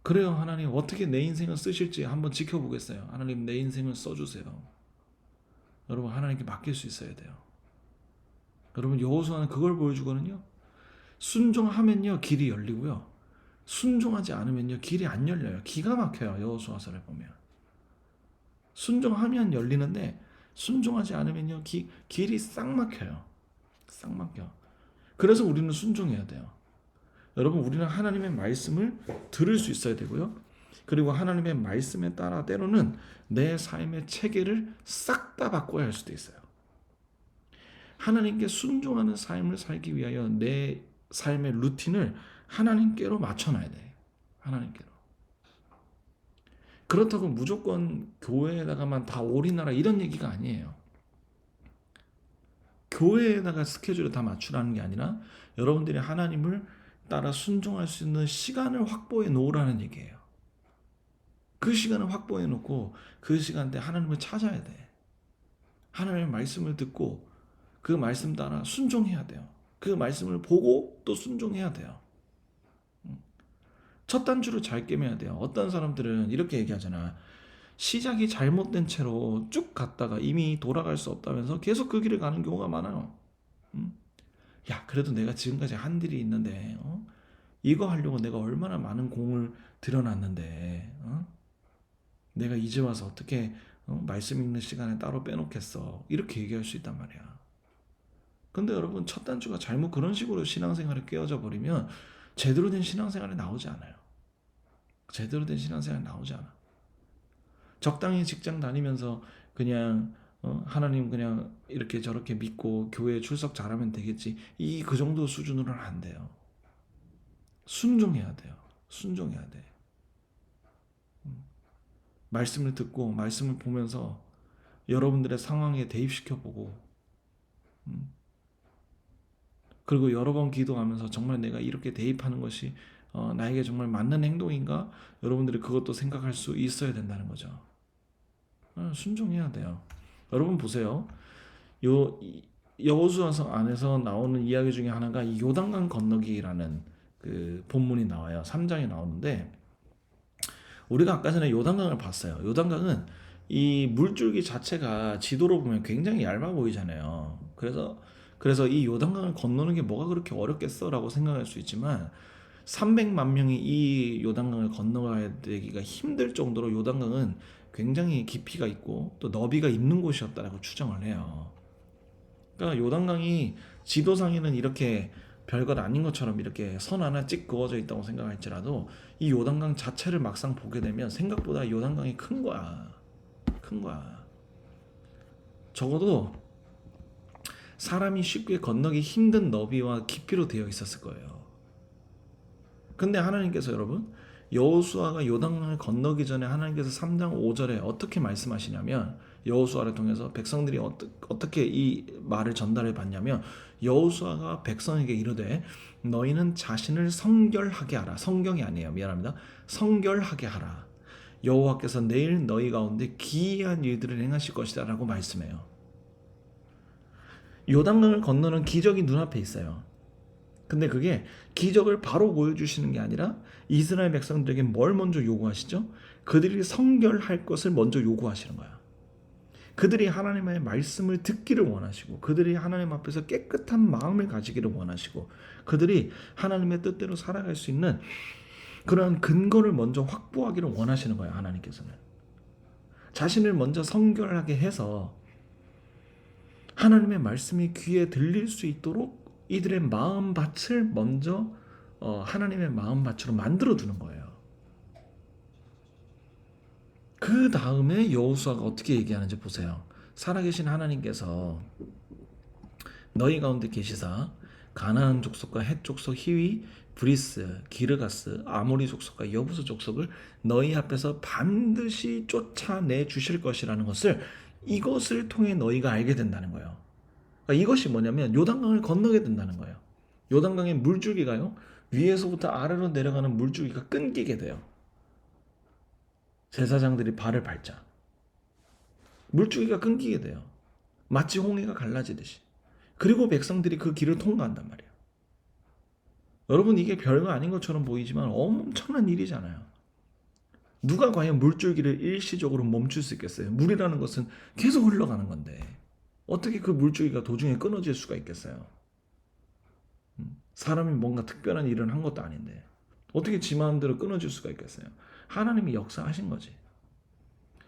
그래요. 하나님 어떻게 내 인생을 쓰실지 한번 지켜보겠어요. 하나님 내 인생을 써주세요. 여러분 하나님께 맡길 수 있어야 돼요. 여러분 여호수아는 그걸 보여주거든요. 순종하면요 길이 열리고요. 순종하지 않으면요 길이 안 열려요. 기가 막혀요. 여호수아서를 보면. 순종하면 열리는데 순종하지 않으면요 길이 싹 막혀요. 싹 막혀. 그래서 우리는 순종해야 돼요. 여러분 우리는 하나님의 말씀을 들을 수 있어야 되고요. 그리고 하나님의 말씀에 따라 때로는 내 삶의 체계를 싹 다 바꿔야 할 수도 있어요. 하나님께 순종하는 삶을 살기 위하여 내 삶의 루틴을 하나님께로 맞춰놔야 돼. 하나님께로. 그렇다고 무조건 교회에다가만 다 올인하라 이런 얘기가 아니에요. 교회에다가 스케줄을 다 맞추라는 게 아니라 여러분들이 하나님을 따라 순종할 수 있는 시간을 확보해 놓으라는 얘기예요. 그 시간을 확보해 놓고 그 시간대 하나님을 찾아야 돼. 하나님의 말씀을 듣고 그 말씀 따라 순종해야 돼요. 그 말씀을 보고 또 순종해야 돼요. 첫 단추를 잘 꿰매야 돼요. 어떤 사람들은 이렇게 얘기하잖아. 시작이 잘못된 채로 쭉 갔다가 이미 돌아갈 수 없다면서 계속 그 길을 가는 경우가 많아요. 야, 그래도 내가 지금까지 한 일이 있는데 이거 하려고 내가 얼마나 많은 공을 들여놨는데 내가 이제 와서 어떻게 말씀 읽는 시간에 따로 빼놓겠어. 이렇게 얘기할 수 있단 말이야. 근데 여러분 첫 단추가 잘못 그런 식으로 신앙생활에 끼어져 버리면 제대로 된 신앙생활이 나오지 않아요. 제대로 된 신앙생활이 나오지 않아. 적당히 직장 다니면서 그냥 하나님 그냥 이렇게 저렇게 믿고 교회 출석 잘하면 되겠지. 그 정도 수준으로는 안 돼요. 순종해야 돼요. 순종해야 돼. 말씀을 듣고 말씀을 보면서 여러분들의 상황에 대입시켜 보고, 그리고 여러 번 기도하면서 정말 내가 이렇게 대입하는 것이 나에게 정말 맞는 행동인가? 여러분들이 그것도 생각할 수 있어야 된다는 거죠. 순종해야 돼요. 여러분 보세요. 요 여호수아서 안에서 나오는 이야기 중에 하나가 이 요단강 건너기라는 그 본문이 나와요. 3장에 나오는데, 우리가 아까 전에 요단강을 봤어요. 요단강은 이 물줄기 자체가 지도로 보면 굉장히 얇아 보이잖아요. 그래서 이 요단강을 건너는 게 뭐가 그렇게 어렵겠어라고 생각할 수 있지만, 300만 명이 이 요단강을 건너가야 되기가 힘들 정도로 요단강은 굉장히 깊이가 있고 또 너비가 있는 곳이었다라고 추정을 해요. 그러니까 요단강이 지도상에는 이렇게 별것 아닌 것처럼 이렇게 선 하나 찍 그어져 있다고 생각할지라도, 이 요단강 자체를 막상 보게 되면 생각보다 요단강이 큰 거야. 큰 거야. 적어도 사람이 쉽게 건너기 힘든 너비와 깊이로 되어 있었을 거예요. 근데 하나님께서 여러분, 여호수아가 요단강을 건너기 전에 하나님께서 3장 5절에 어떻게 말씀하시냐면, 여호수아를 통해서 백성들이 어떻게 이 말을 전달해 받냐면, 여호수아가 백성에게 이르되 너희는 자신을 성결하게 하라. 성경이 아니에요. 미안합니다. 성결하게 하라. 여호와께서 내일 너희 가운데 기이한 일들을 행하실 것이다 라고 말씀해요. 요단강을 건너는 기적이 눈앞에 있어요. 근데 그게 기적을 바로 보여주시는 게 아니라 이스라엘 백성들에게 뭘 먼저 요구하시죠? 그들이 성결할 것을 먼저 요구하시는 거야. 그들이 하나님의 말씀을 듣기를 원하시고, 그들이 하나님 앞에서 깨끗한 마음을 가지기를 원하시고, 그들이 하나님의 뜻대로 살아갈 수 있는 그런 근거를 먼저 확보하기를 원하시는 거예요. 하나님께서는 자신을 먼저 성결하게 해서 하나님의 말씀이 귀에 들릴 수 있도록 이들의 마음밭을 먼저 하나님의 마음밭으로 만들어 두는 거예요. 그 다음에 여호수아가 어떻게 얘기하는지 보세요. 살아계신 하나님께서 너희 가운데 계시사 가나안 족속과 헷 족속, 히위, 브리스, 기르가스, 아모리 족속과 여부스 족속을 너희 앞에서 반드시 쫓아내 주실 것이라는 것을, 이것을 통해 너희가 알게 된다는 거예요. 그러니까 이것이 뭐냐면 요단강을 건너게 된다는 거예요. 요단강의 물줄기가요, 위에서부터 아래로 내려가는 물줄기가 끊기게 돼요. 제사장들이 발을 밟자 물줄기가 끊기게 돼요. 마치 홍해가 갈라지듯이. 그리고 백성들이 그 길을 통과한단 말이에요. 여러분, 이게 별거 아닌 것처럼 보이지만 엄청난 일이잖아요. 누가 과연 물줄기를 일시적으로 멈출 수 있겠어요? 물이라는 것은 계속 흘러가는 건데 어떻게 그 물줄기가 도중에 끊어질 수가 있겠어요? 사람이 뭔가 특별한 일을 한 것도 아닌데 어떻게 지 마음대로 끊어질 수가 있겠어요? 하나님이 역사하신 거지.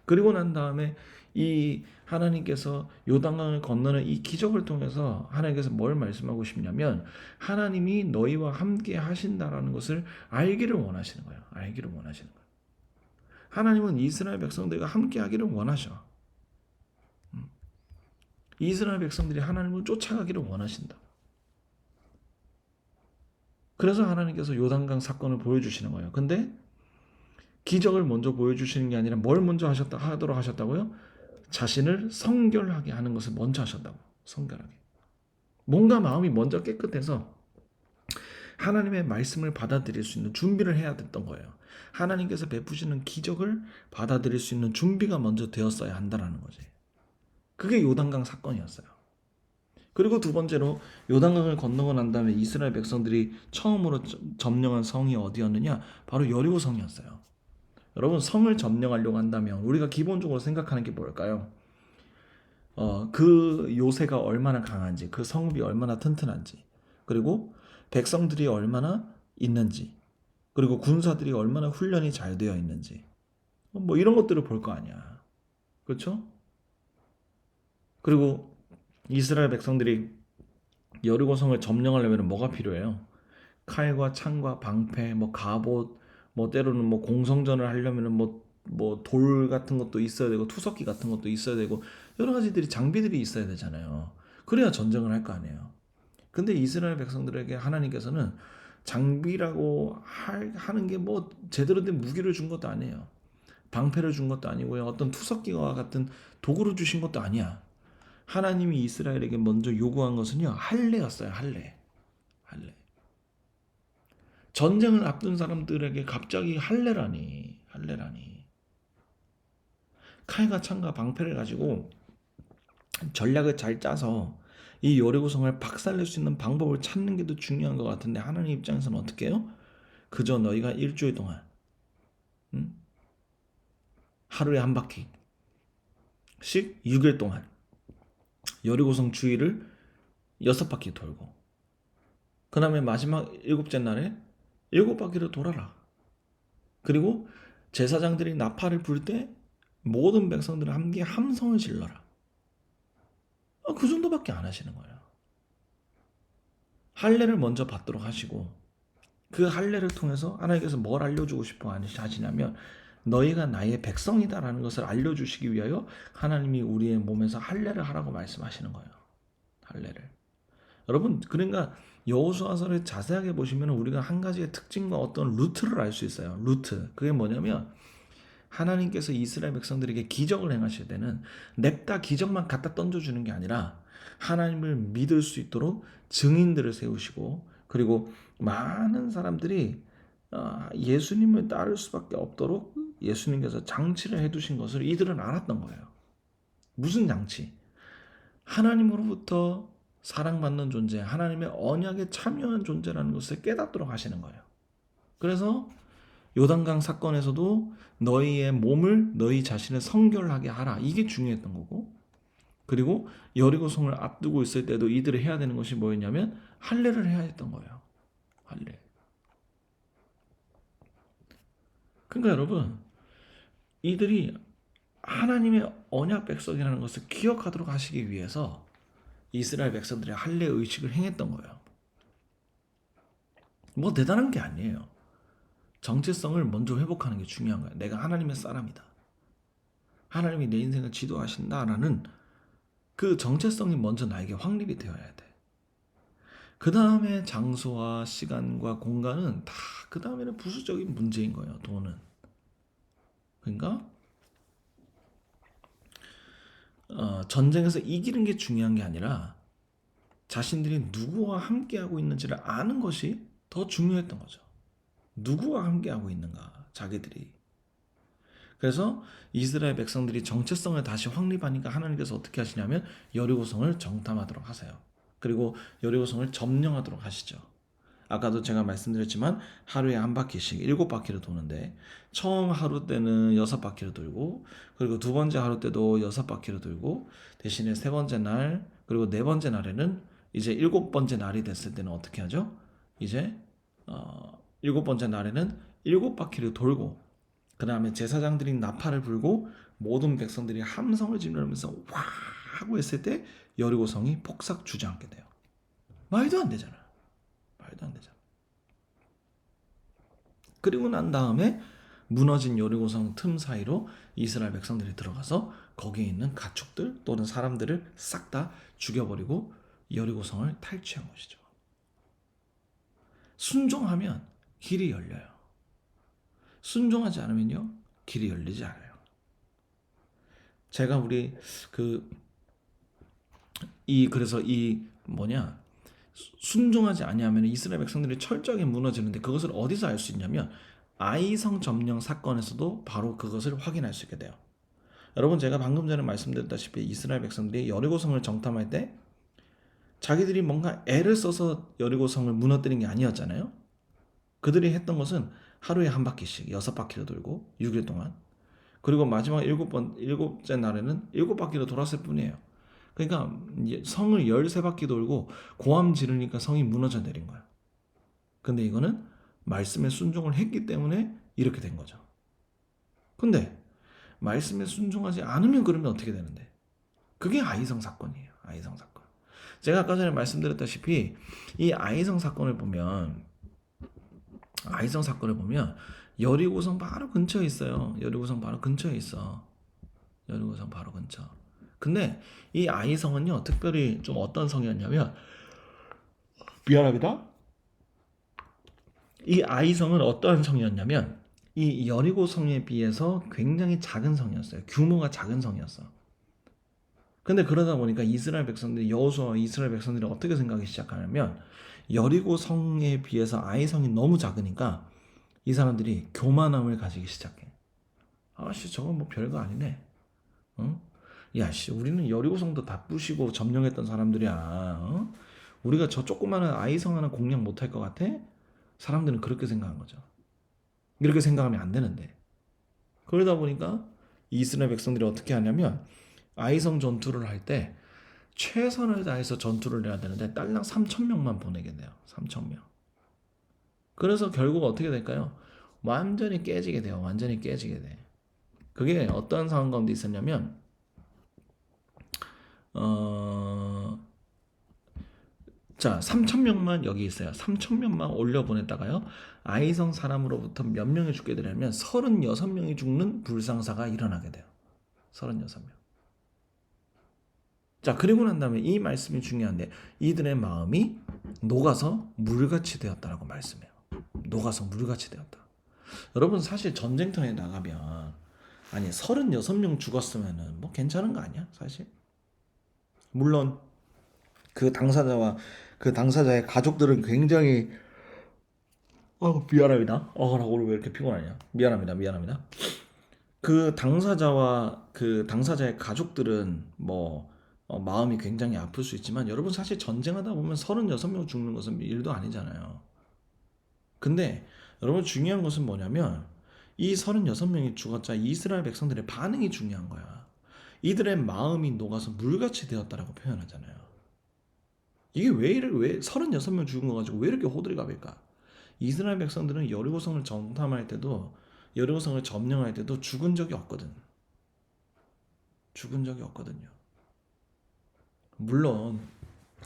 그리고 난 다음에 이 하나님께서 요단강을 건너는 이 기적을 통해서 하나님께서 뭘 말씀하고 싶냐면, 하나님이 너희와 함께 하신다라는 것을 알기를 원하시는 거예요. 알기를 원하시는 거예요. 하나님은 이스라엘 백성들과 함께 하기를 원하셔. 이스라엘 백성들이 하나님을 쫓아가기를 원하신다. 그래서 하나님께서 요단강 사건을 보여주시는 거예요. 근데 기적을 먼저 보여주시는 게 아니라 뭘 먼저 하도록 하셨다고요? 자신을 성결하게 하는 것을 먼저 하셨다고. 성결하게. 뭔가 마음이 먼저 깨끗해서 하나님의 말씀을 받아들일 수 있는 준비를 해야 됐던 거예요. 하나님께서 베푸시는 기적을 받아들일 수 있는 준비가 먼저 되었어야 한다는 거지. 그게 요단강 사건이었어요. 그리고 두 번째로, 요단강을 건너고 난 다음에 이스라엘 백성들이 처음으로 점령한 성이 어디였느냐? 바로 여리고 성이었어요. 여러분, 성을 점령하려고 한다면 우리가 기본적으로 생각하는 게 뭘까요? 그 요새가 얼마나 강한지, 그 성읍이 얼마나 튼튼한지, 그리고 백성들이 얼마나 있는지, 그리고 군사들이 얼마나 훈련이 잘 되어 있는지, 뭐 이런 것들을 볼 거 아니야. 그렇죠? 그리고 이스라엘 백성들이 여리고 성을 점령하려면 뭐가 필요해요? 칼과 창과 방패, 뭐 갑옷, 뭐 때로는 뭐 공성전을 하려면은 뭐 돌 같은 것도 있어야 되고 투석기 같은 것도 있어야 되고 여러 가지들이 장비들이 있어야 되잖아요. 그래야 전쟁을 할 거 아니에요. 근데 이스라엘 백성들에게 하나님께서는 장비라고 하는 게 뭐 제대로 된 무기를 준 것도 아니에요. 방패를 준 것도 아니고요. 어떤 투석기와 같은 도구를 주신 것도 아니야. 하나님이 이스라엘에게 먼저 요구한 것은요, 할례였어요. 할례. 할례. 전쟁을 앞둔 사람들에게 갑자기 할례라니. 칼과 창과 방패를 가지고 전략을 잘 짜서 이 여리고성을 박살낼 수 있는 방법을 찾는 게 더 중요한 것 같은데, 하나님 입장에서는 어떻게 해요? 그저 너희가 일주일 동안, 응? 하루에 한 바퀴씩 6일 동안 여리고성 주위를 6바퀴 돌고, 그 다음에 마지막 7째 날에 7바퀴를 돌아라. 그리고 제사장들이 나팔을 불 때 모든 백성들은 함께 함성을 질러라. 그 정도밖에 안 하시는 거예요. 할례를 먼저 받도록 하시고, 그 할례를 통해서 하나님께서 뭘 알려주고 싶어 하시냐면, 너희가 나의 백성이다라는 것을 알려주시기 위하여 하나님이 우리의 몸에서 할례를 하라고 말씀하시는 거예요. 할례를. 여러분, 그러니까 여호수아서를 자세하게 보시면 우리가 한 가지의 특징과 어떤 루트를 알 수 있어요. 루트. 그게 뭐냐면, 하나님께서 이스라엘 백성들에게 기적을 행하실 때는 냅다 기적만 갖다 던져주는 게 아니라 하나님을 믿을 수 있도록 증인들을 세우시고, 그리고 많은 사람들이 예수님을 따를 수밖에 없도록 예수님께서 장치를 해두신 것을 이들은 알았던 거예요. 무슨 장치? 하나님으로부터 사랑받는 존재, 하나님의 언약에 참여한 존재라는 것을 깨닫도록 하시는 거예요. 그래서 요단강 사건에서도 너희의 몸을 너희 자신을 성결하게 하라, 이게 중요했던 거고, 그리고 여리고성을 앞두고 있을 때도 이들이 해야 되는 것이 뭐였냐면 할례를 해야 했던 거예요. 할례. 그러니까 여러분, 이들이 하나님의 언약 백성이라는 것을 기억하도록 하시기 위해서 이스라엘 백성들의 할례 의식을 행했던 거예요. 뭐 대단한 게 아니에요. 정체성을 먼저 회복하는 게 중요한 거예요. 내가 하나님의 사람이다, 하나님이 내 인생을 지도하신다라는 그 정체성이 먼저 나에게 확립이 되어야 돼. 그 다음에 장소와 시간과 공간은 다 그 다음에는 부수적인 문제인 거예요. 돈은. 그러니까 전쟁에서 이기는 게 중요한 게 아니라 자신들이 누구와 함께하고 있는지를 아는 것이 더 중요했던 거죠. 누구와 함께하고 있는가, 자기들이. 그래서 이스라엘 백성들이 정체성을 다시 확립하니까 하나님께서 어떻게 하시냐면 여리고성을 정탐하도록 하세요. 그리고 여리고성을 점령하도록 하시죠. 아까도 제가 말씀드렸지만 하루에 한 바퀴씩 7바퀴를 도는데, 처음 하루 때는 6바퀴를 돌고, 그리고 두 번째 하루 때도 6바퀴를 돌고, 대신에 세 번째 날 그리고 네 번째 날에는 이제 7번째 날이 됐을 때는 어떻게 하죠? 이제 7번째 날에는 7바퀴를 돌고, 그 다음에 제사장들이 나팔을 불고 모든 백성들이 함성을 지르면서 와 하고 했을 때 여리고성이 폭삭 주저앉게 돼요. 말도 안 되잖아. 말도 안 되잖아. 그리고 난 다음에 무너진 여리고성 틈 사이로 이스라엘 백성들이 들어가서 거기에 있는 가축들 또는 사람들을 싹 다 죽여버리고 여리고성을 탈취한 것이죠. 순종하면 길이 열려요. 순종하지 않으면요, 길이 열리지 않아요. 제가 그래서 순종하지 아니하면 이스라엘 백성들이 철저하게 무너지는데, 그것을 어디서 알 수 있냐면 아이성 점령 사건에서도 바로 그것을 확인할 수 있게 돼요. 여러분, 제가 방금 전에 말씀드렸다시피 이스라엘 백성들이 여리고성을 정탐할 때 자기들이 뭔가 애를 써서 여리고성을 무너뜨린 게 아니었잖아요. 그들이 했던 것은 하루에 한 바퀴씩 6바퀴를 돌고 6일 동안, 그리고 마지막 7째 날에는 7바퀴를 돌았을 뿐이에요. 그러니까 성을 13바퀴 돌고 고함 지르니까 성이 무너져 내린 거야. 근데 이거는 말씀에 순종을 했기 때문에 이렇게 된 거죠. 근데 말씀에 순종하지 않으면 그러면 어떻게 되는데? 그게 아이성 사건이에요. 아이성 사건. 제가 아까 전에 말씀드렸다시피 이 아이성 사건을 보면 여리고성 바로 근처에 있어요. 여리고성 바로 근처에 있어. 여리고성 바로 근처. 근데 이 아이성은요, 특별히 좀 어떤 성이었냐면, 미안합니다. 이 아이성은 어떠한 성이었냐면 이 여리고 성에 비해서 굉장히 작은 성이었어요. 규모가 작은 성이었어. 근데 그러다 보니까 이스라엘 백성들이 여호수아와 이스라엘 백성들이 어떻게 생각하기 시작하냐면 여리고 성에 비해서 아이성이 너무 작으니까 이 사람들이 교만함을 가지기 시작해. 아씨 저건 뭐 별거 아니네. 어? 야씨 우리는 여리고성도 다 부시고 점령했던 사람들이야. 어? 우리가 저 조그마한 아이성 하나 공략 못할 것 같아? 사람들은 그렇게 생각한 거죠. 이렇게 생각하면 안 되는데. 그러다 보니까 이스라엘 백성들이 어떻게 하냐면 아이성 전투를 할 때 최선을 다해서 전투를 해야 되는데 딸랑 3천 명만 보내게 돼요. 3천 명. 그래서 결국 어떻게 될까요? 완전히 깨지게 돼요. 완전히 깨지게 돼. 그게 어떤 상황 가운데 있었냐면 어, 자, 3천 명만 여기 있어요. 3천 명만 올려 보냈다가요. 아이성 사람으로부터 몇 명이 죽게 되냐면 36명이 죽는 불상사가 일어나게 돼요. 36명. 자, 그리고 난 다음에 이 말씀이 중요한데 이들의 마음이 녹아서 물같이 되었다라고 말씀해요. 녹아서 물같이 되었다. 여러분 사실 전쟁터에 나가면 아니 36명 죽었으면은 뭐 괜찮은 거 아니야? 사실. 물론 그 당사자와 그 당사자의 가족들은 굉장히 미안합니다. 나 오늘 왜 이렇게 피곤하냐? 미안합니다. 미안합니다. 그 당사자와 그 당사자의 가족들은 뭐 마음이 굉장히 아플 수 있지만 여러분 사실 전쟁하다 보면 36명 죽는 것은 일도 아니잖아요. 근데 여러분 중요한 것은 뭐냐면 이 36명이 죽었자 이스라엘 백성들의 반응이 중요한 거야. 이들의 마음이 녹아서 물같이 되었다라고 표현하잖아요. 이게 왜 36명 죽은 거 가지고 왜 이렇게 호들갑일까? 이스라엘 백성들은 여리고성을 정탐할 때도 여리고성을 점령할 때도 죽은 적이 없거든. 죽은 적이 없거든요. 물론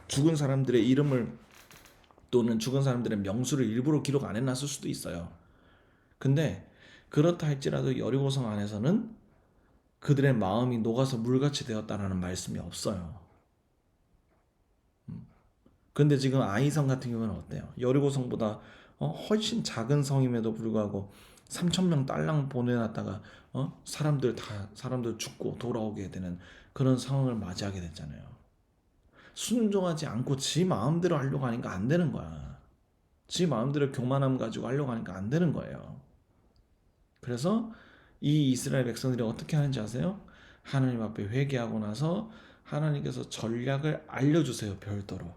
죽은 사람들의 이름을 또는 죽은 사람들의 명수를 일부러 기록 안 해놨을 수도 있어요. 근데 그렇다 할지라도 여리고성 안에서는 그들의 마음이 녹아서 물같이 되었다라는 말씀이 없어요. 근데 지금 아이성 같은 경우는 어때요? 여리고성보다 훨씬 작은 성임에도 불구하고 3천 명 딸랑 보내놨다가 사람들 죽고 돌아오게 되는 그런 상황을 맞이하게 됐잖아요. 순종하지 않고 지 마음대로 하려고 하니까 안 되는 거야. 지 마음대로 교만함 가지고 하려고 하니까 안 되는 거예요. 그래서 이 이스라엘 백성들이 어떻게 하는지 아세요? 하나님 앞에 회개하고 나서 하나님께서 전략을 알려주세요. 별도로.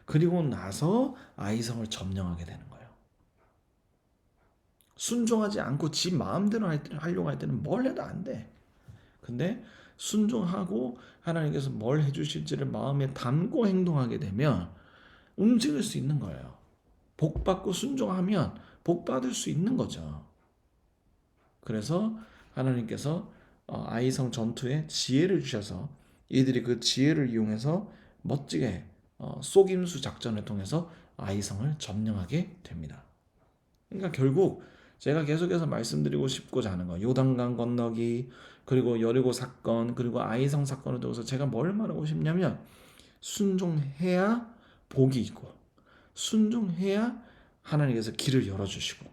그리고 나서 아이성을 점령하게 되는 거예요. 순종하지 않고 지 마음대로 하려고 할 때는 뭘 해도 안 돼. 근데 순종하고 하나님께서 뭘 해주실지를 마음에 담고 행동하게 되면 움직일 수 있는 거예요. 복 받고 순종하면 복 받을 수 있는 거죠. 그래서 하나님께서 아이성 전투에 지혜를 주셔서 이들이 그 지혜를 이용해서 멋지게 속임수 작전을 통해서 아이성을 점령하게 됩니다. 그러니까 결국 제가 계속해서 말씀드리고 싶고자 하는 거 요단강 건너기 그리고 여리고 사건 그리고 아이성 사건을 통해서 제가 뭘 말하고 싶냐면 순종해야 복이 있고 순종해야 하나님께서 길을 열어주시고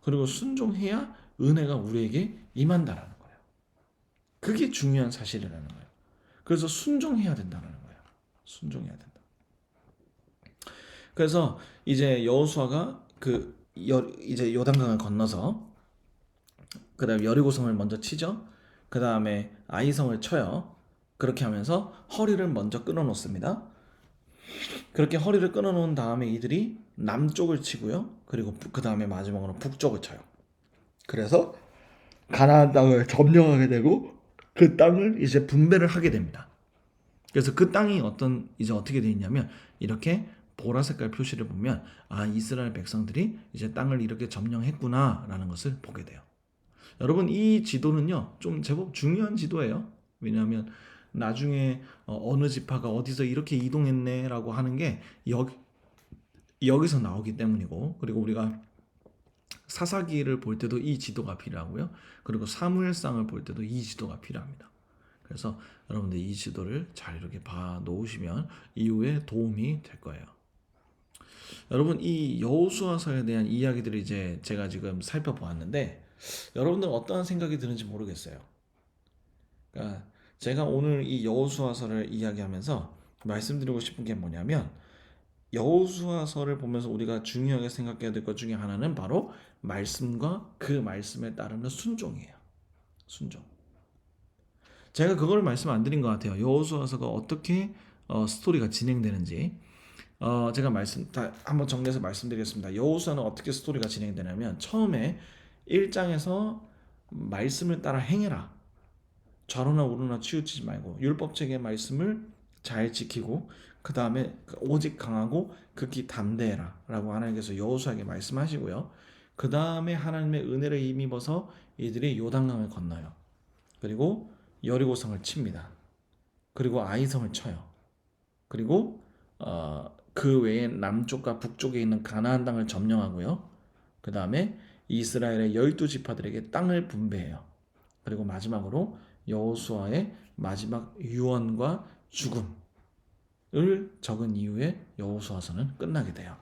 그리고 순종해야 은혜가 우리에게 임한다라는 거예요. 그게 중요한 사실이라는 거예요. 그래서 순종해야 된다는 거예요. 순종해야 된다. 그래서 이제 여호수아가 이제 요단강을 건너서 그다음에 여리고성을 먼저 치죠. 그다음에 아이성을 쳐요. 그렇게 하면서 허리를 먼저 끊어 놓습니다. 그렇게 허리를 끊어 놓은 다음에 이들이 남쪽을 치고요. 그리고 그다음에 마지막으로 북쪽을 쳐요. 그래서 가나안 땅을 점령하게 되고 그 땅을 이제 분배를 하게 됩니다. 그래서 그 땅이 이제 어떻게 되어 있냐면 이렇게 보라색깔 표시를 보면 이스라엘 백성들이 이제 땅을 이렇게 점령했구나라는 것을 보게 돼요. 여러분 이 지도는요 좀 제법 중요한 지도예요. 왜냐하면 나중에 어느 지파가 어디서 이렇게 이동했네라고 하는 게 여기서 나오기 때문이고 그리고 우리가 사사기를 볼 때도 이 지도가 필요하고요. 그리고 사무엘상을 볼 때도 이 지도가 필요합니다. 그래서 여러분들 이 지도를 잘 이렇게 봐 놓으시면 이후에 도움이 될 거예요. 여러분 이 여호수아서에 대한 이야기들을 이제 제가 지금 살펴보았는데 여러분들 어떠한 생각이 드는지 모르겠어요. 그러니까 제가 오늘 이 여호수아서를 이야기하면서 말씀드리고 싶은 게 뭐냐면 여호수아서를 보면서 우리가 중요하게 생각해야 될 것 중에 하나는 바로 말씀과 그 말씀에 따르는 순종이에요. 순종. 제가 그걸 말씀 안 드린 것 같아요. 여호수아서가 어떻게 스토리가 진행되는지. 제가 한번 정리해서 말씀드리겠습니다. 여호수아는 어떻게 스토리가 진행되냐면 처음에 1장에서 말씀을 따라 행해라. 좌로나 우로나 치우치지 말고 율법책의 말씀을 잘 지키고 그 다음에 오직 강하고 극히 담대해라 라고 하나님께서 여호수아에게 말씀하시고요. 그 다음에 하나님의 은혜를 힘입어서 이들이 요단강을 건너요. 그리고 여리고성을 칩니다. 그리고 아이성을 쳐요. 그리고 그 외에 남쪽과 북쪽에 있는 가나안 땅을 점령하고요. 그 다음에 이스라엘의 12지파들에게 땅을 분배해요. 그리고 마지막으로 여호수아의 마지막 유언과 죽음을 적은 이후에 여호수아서는 끝나게 돼요.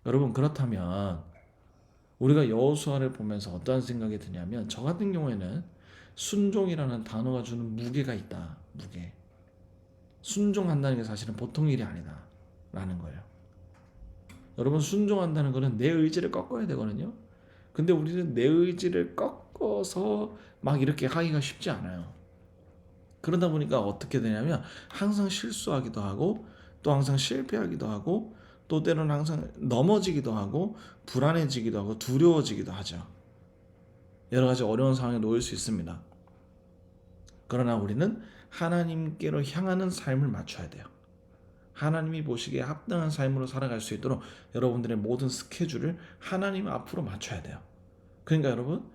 여러분 그렇다면 우리가 여호수아를 보면서 어떠한 생각이 드냐면 저 같은 경우에는 순종이라는 단어가 주는 무게가 있다. 무게. 순종한다는 게 사실은 보통 일이 아니다 라는 거예요. 여러분 순종한다는 거는 내 의지를 꺾어야 되거든요. 근데 우리는 내 의지를 꺾어서 막 이렇게 하기가 쉽지 않아요. 그러다 보니까 어떻게 되냐면 항상 실수하기도 하고 또 항상 실패하기도 하고 또 때로는 항상 넘어지기도 하고 불안해지기도 하고 두려워지기도 하죠. 여러 가지 어려운 상황에 놓일 수 있습니다. 그러나 우리는 하나님께로 향하는 삶을 맞춰야 돼요. 하나님이 보시기에 합당한 삶으로 살아갈 수 있도록 여러분들의 모든 스케줄을 하나님 앞으로 맞춰야 돼요. 그러니까 여러분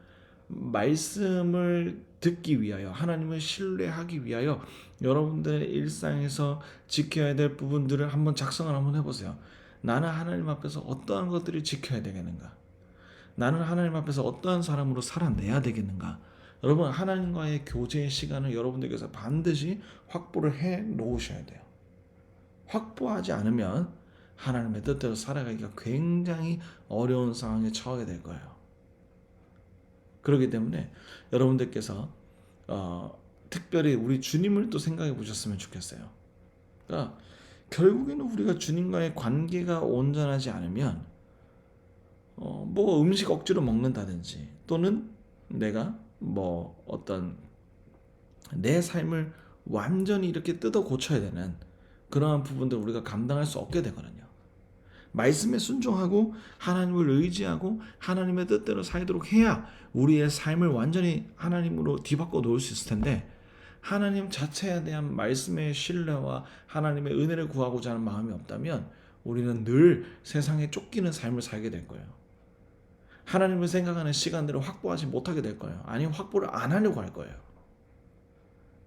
말씀을 듣기 위하여 하나님을 신뢰하기 위하여 여러분들의 일상에서 지켜야 될 부분들을 한번 작성을 한번 해보세요. 나는 하나님 앞에서 어떠한 것들을 지켜야 되겠는가? 나는 하나님 앞에서 어떠한 사람으로 살아내야 되겠는가? 여러분 하나님과의 교제의 시간을 여러분들께서 반드시 확보를 해 놓으셔야 돼요. 확보하지 않으면 하나님의 뜻대로 살아가기가 굉장히 어려운 상황에 처하게 될 거예요. 그렇기 때문에 여러분들께서 특별히 우리 주님을 또 생각해 보셨으면 좋겠어요. 그러니까 결국에는 우리가 주님과의 관계가 온전하지 않으면 뭐 음식 억지로 먹는다든지 또는 내가 뭐 어떤 내 삶을 완전히 이렇게 뜯어 고쳐야 되는 그러한 부분들 우리가 감당할 수 없게 되거든요. 말씀에 순종하고 하나님을 의지하고 하나님의 뜻대로 살도록 해야 우리의 삶을 완전히 하나님으로 뒤바꿔 놓을 수 있을 텐데 하나님 자체에 대한 말씀의 신뢰와 하나님의 은혜를 구하고자 하는 마음이 없다면 우리는 늘 세상에 쫓기는 삶을 살게 될 거예요. 하나님을 생각하는 시간들을 확보하지 못하게 될 거예요. 아니면 확보를 안 하려고 할 거예요.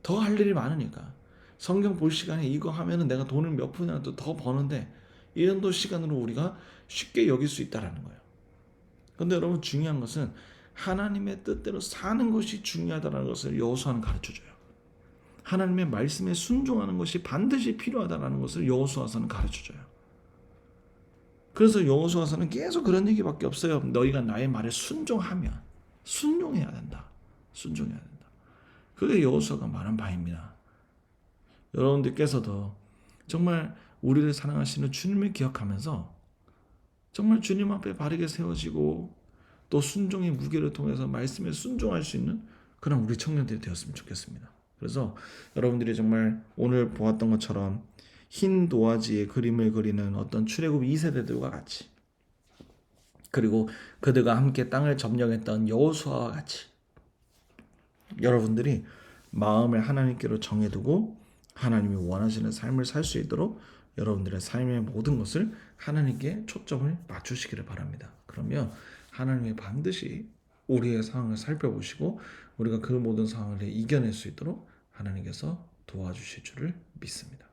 더 할 일이 많으니까. 성경 볼 시간에 이거 하면은 내가 돈을 몇 푼이라도 더 버는데 이 정도 시간으로 우리가 쉽게 여길 수 있다는 거예요. 그런데 여러분 중요한 것은 하나님의 뜻대로 사는 것이 중요하다는 것을 여호수아는 가르쳐줘요. 하나님의 말씀에 순종하는 것이 반드시 필요하다는 것을 여호수아서는 가르쳐줘요. 그래서 여호수아서는 계속 그런 얘기밖에 없어요. 너희가 나의 말에 순종하면 순종해야 된다. 순종해야 된다. 그게 여호수아가 말한 바입니다. 여러분들께서도 정말 우리를 사랑하시는 주님을 기억하면서 정말 주님 앞에 바르게 세워지고 또 순종의 무게를 통해서 말씀에 순종할 수 있는 그런 우리 청년들이 되었으면 좋겠습니다. 그래서 여러분들이 정말 오늘 보았던 것처럼 흰 도화지에 그림을 그리는 어떤 출애굽 2세대들과 같이 그리고 그들과 함께 땅을 점령했던 여호수아와 같이 여러분들이 마음을 하나님께로 정해두고 하나님이 원하시는 삶을 살 수 있도록 여러분들의 삶의 모든 것을 하나님께 초점을 맞추시기를 바랍니다. 그러면 하나님이 반드시 우리의 상황을 살펴보시고 우리가 그 모든 상황을 이겨낼 수 있도록 하나님께서 도와주실 줄을 믿습니다.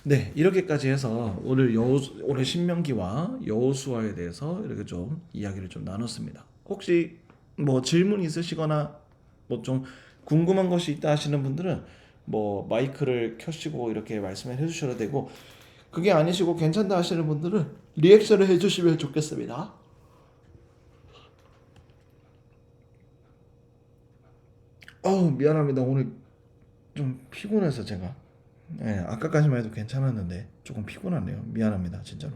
네, 이렇게까지 해서 오늘 신명기와 여호수아에 대해서 이렇게 좀 이야기를 좀 나눴습니다. 혹시 뭐 질문 있으시거나 뭐 좀 궁금한 것이 있다 하시는 분들은 뭐 마이크를 켜시고 이렇게 말씀을 해주셔도 되고 그게 아니시고 괜찮다 하시는 분들은 리액션을 해주시면 좋겠습니다. 미안합니다. 오늘 좀 피곤해서 제가 아까까지만 해도 괜찮았는데 조금 피곤하네요. 미안합니다. 진짜로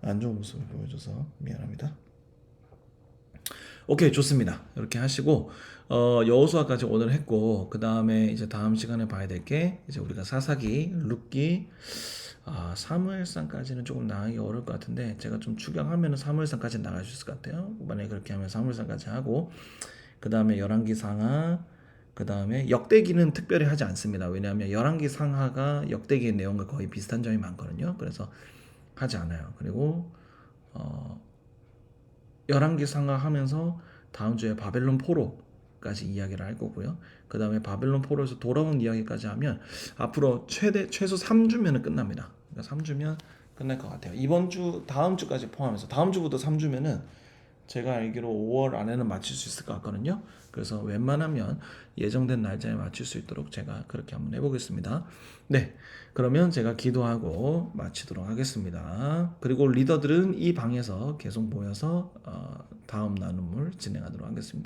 안 좋은 모습을 보여줘서 미안합니다. 오케이, 좋습니다. 이렇게 하시고 여호수아까지 오늘 했고, 그 다음에 이제 다음 시간에 봐야 될 게 이제 우리가 사사기, 룻기, 사무엘상까지는 조금 나가기 어려울 것 같은데 제가 좀 추경하면은 사무엘상까지 나갈 수 있을 것 같아요. 만약에 그렇게 하면 사무엘상까지 하고, 그 다음에 열왕기 상하, 그 다음에 역대기는 특별히 하지 않습니다. 왜냐하면 열왕기 상하가 역대기의 내용과 거의 비슷한 점이 많거든요. 그래서 하지 않아요. 그리고 열왕기 상하 하면서 다음 주에 바벨론 포로까지 이야기를 할 거고요. 그 다음에 바벨론 포로에서 돌아온 이야기까지 하면 앞으로 최소 3주면은 끝납니다. 그러니까 3주면 끝날 것 같아요. 이번 주, 다음 주까지 포함해서 다음 주부터 3주면은 제가 알기로 5월 안에는 마칠 수 있을 것 같거든요. 그래서 웬만하면 예정된 날짜에 맞출 수 있도록 제가 그렇게 한번 해보겠습니다. 네, 그러면 제가 기도하고 마치도록 하겠습니다. 그리고 리더들은 이 방에서 계속 모여서 다음 나눔을 진행하도록 하겠습니다.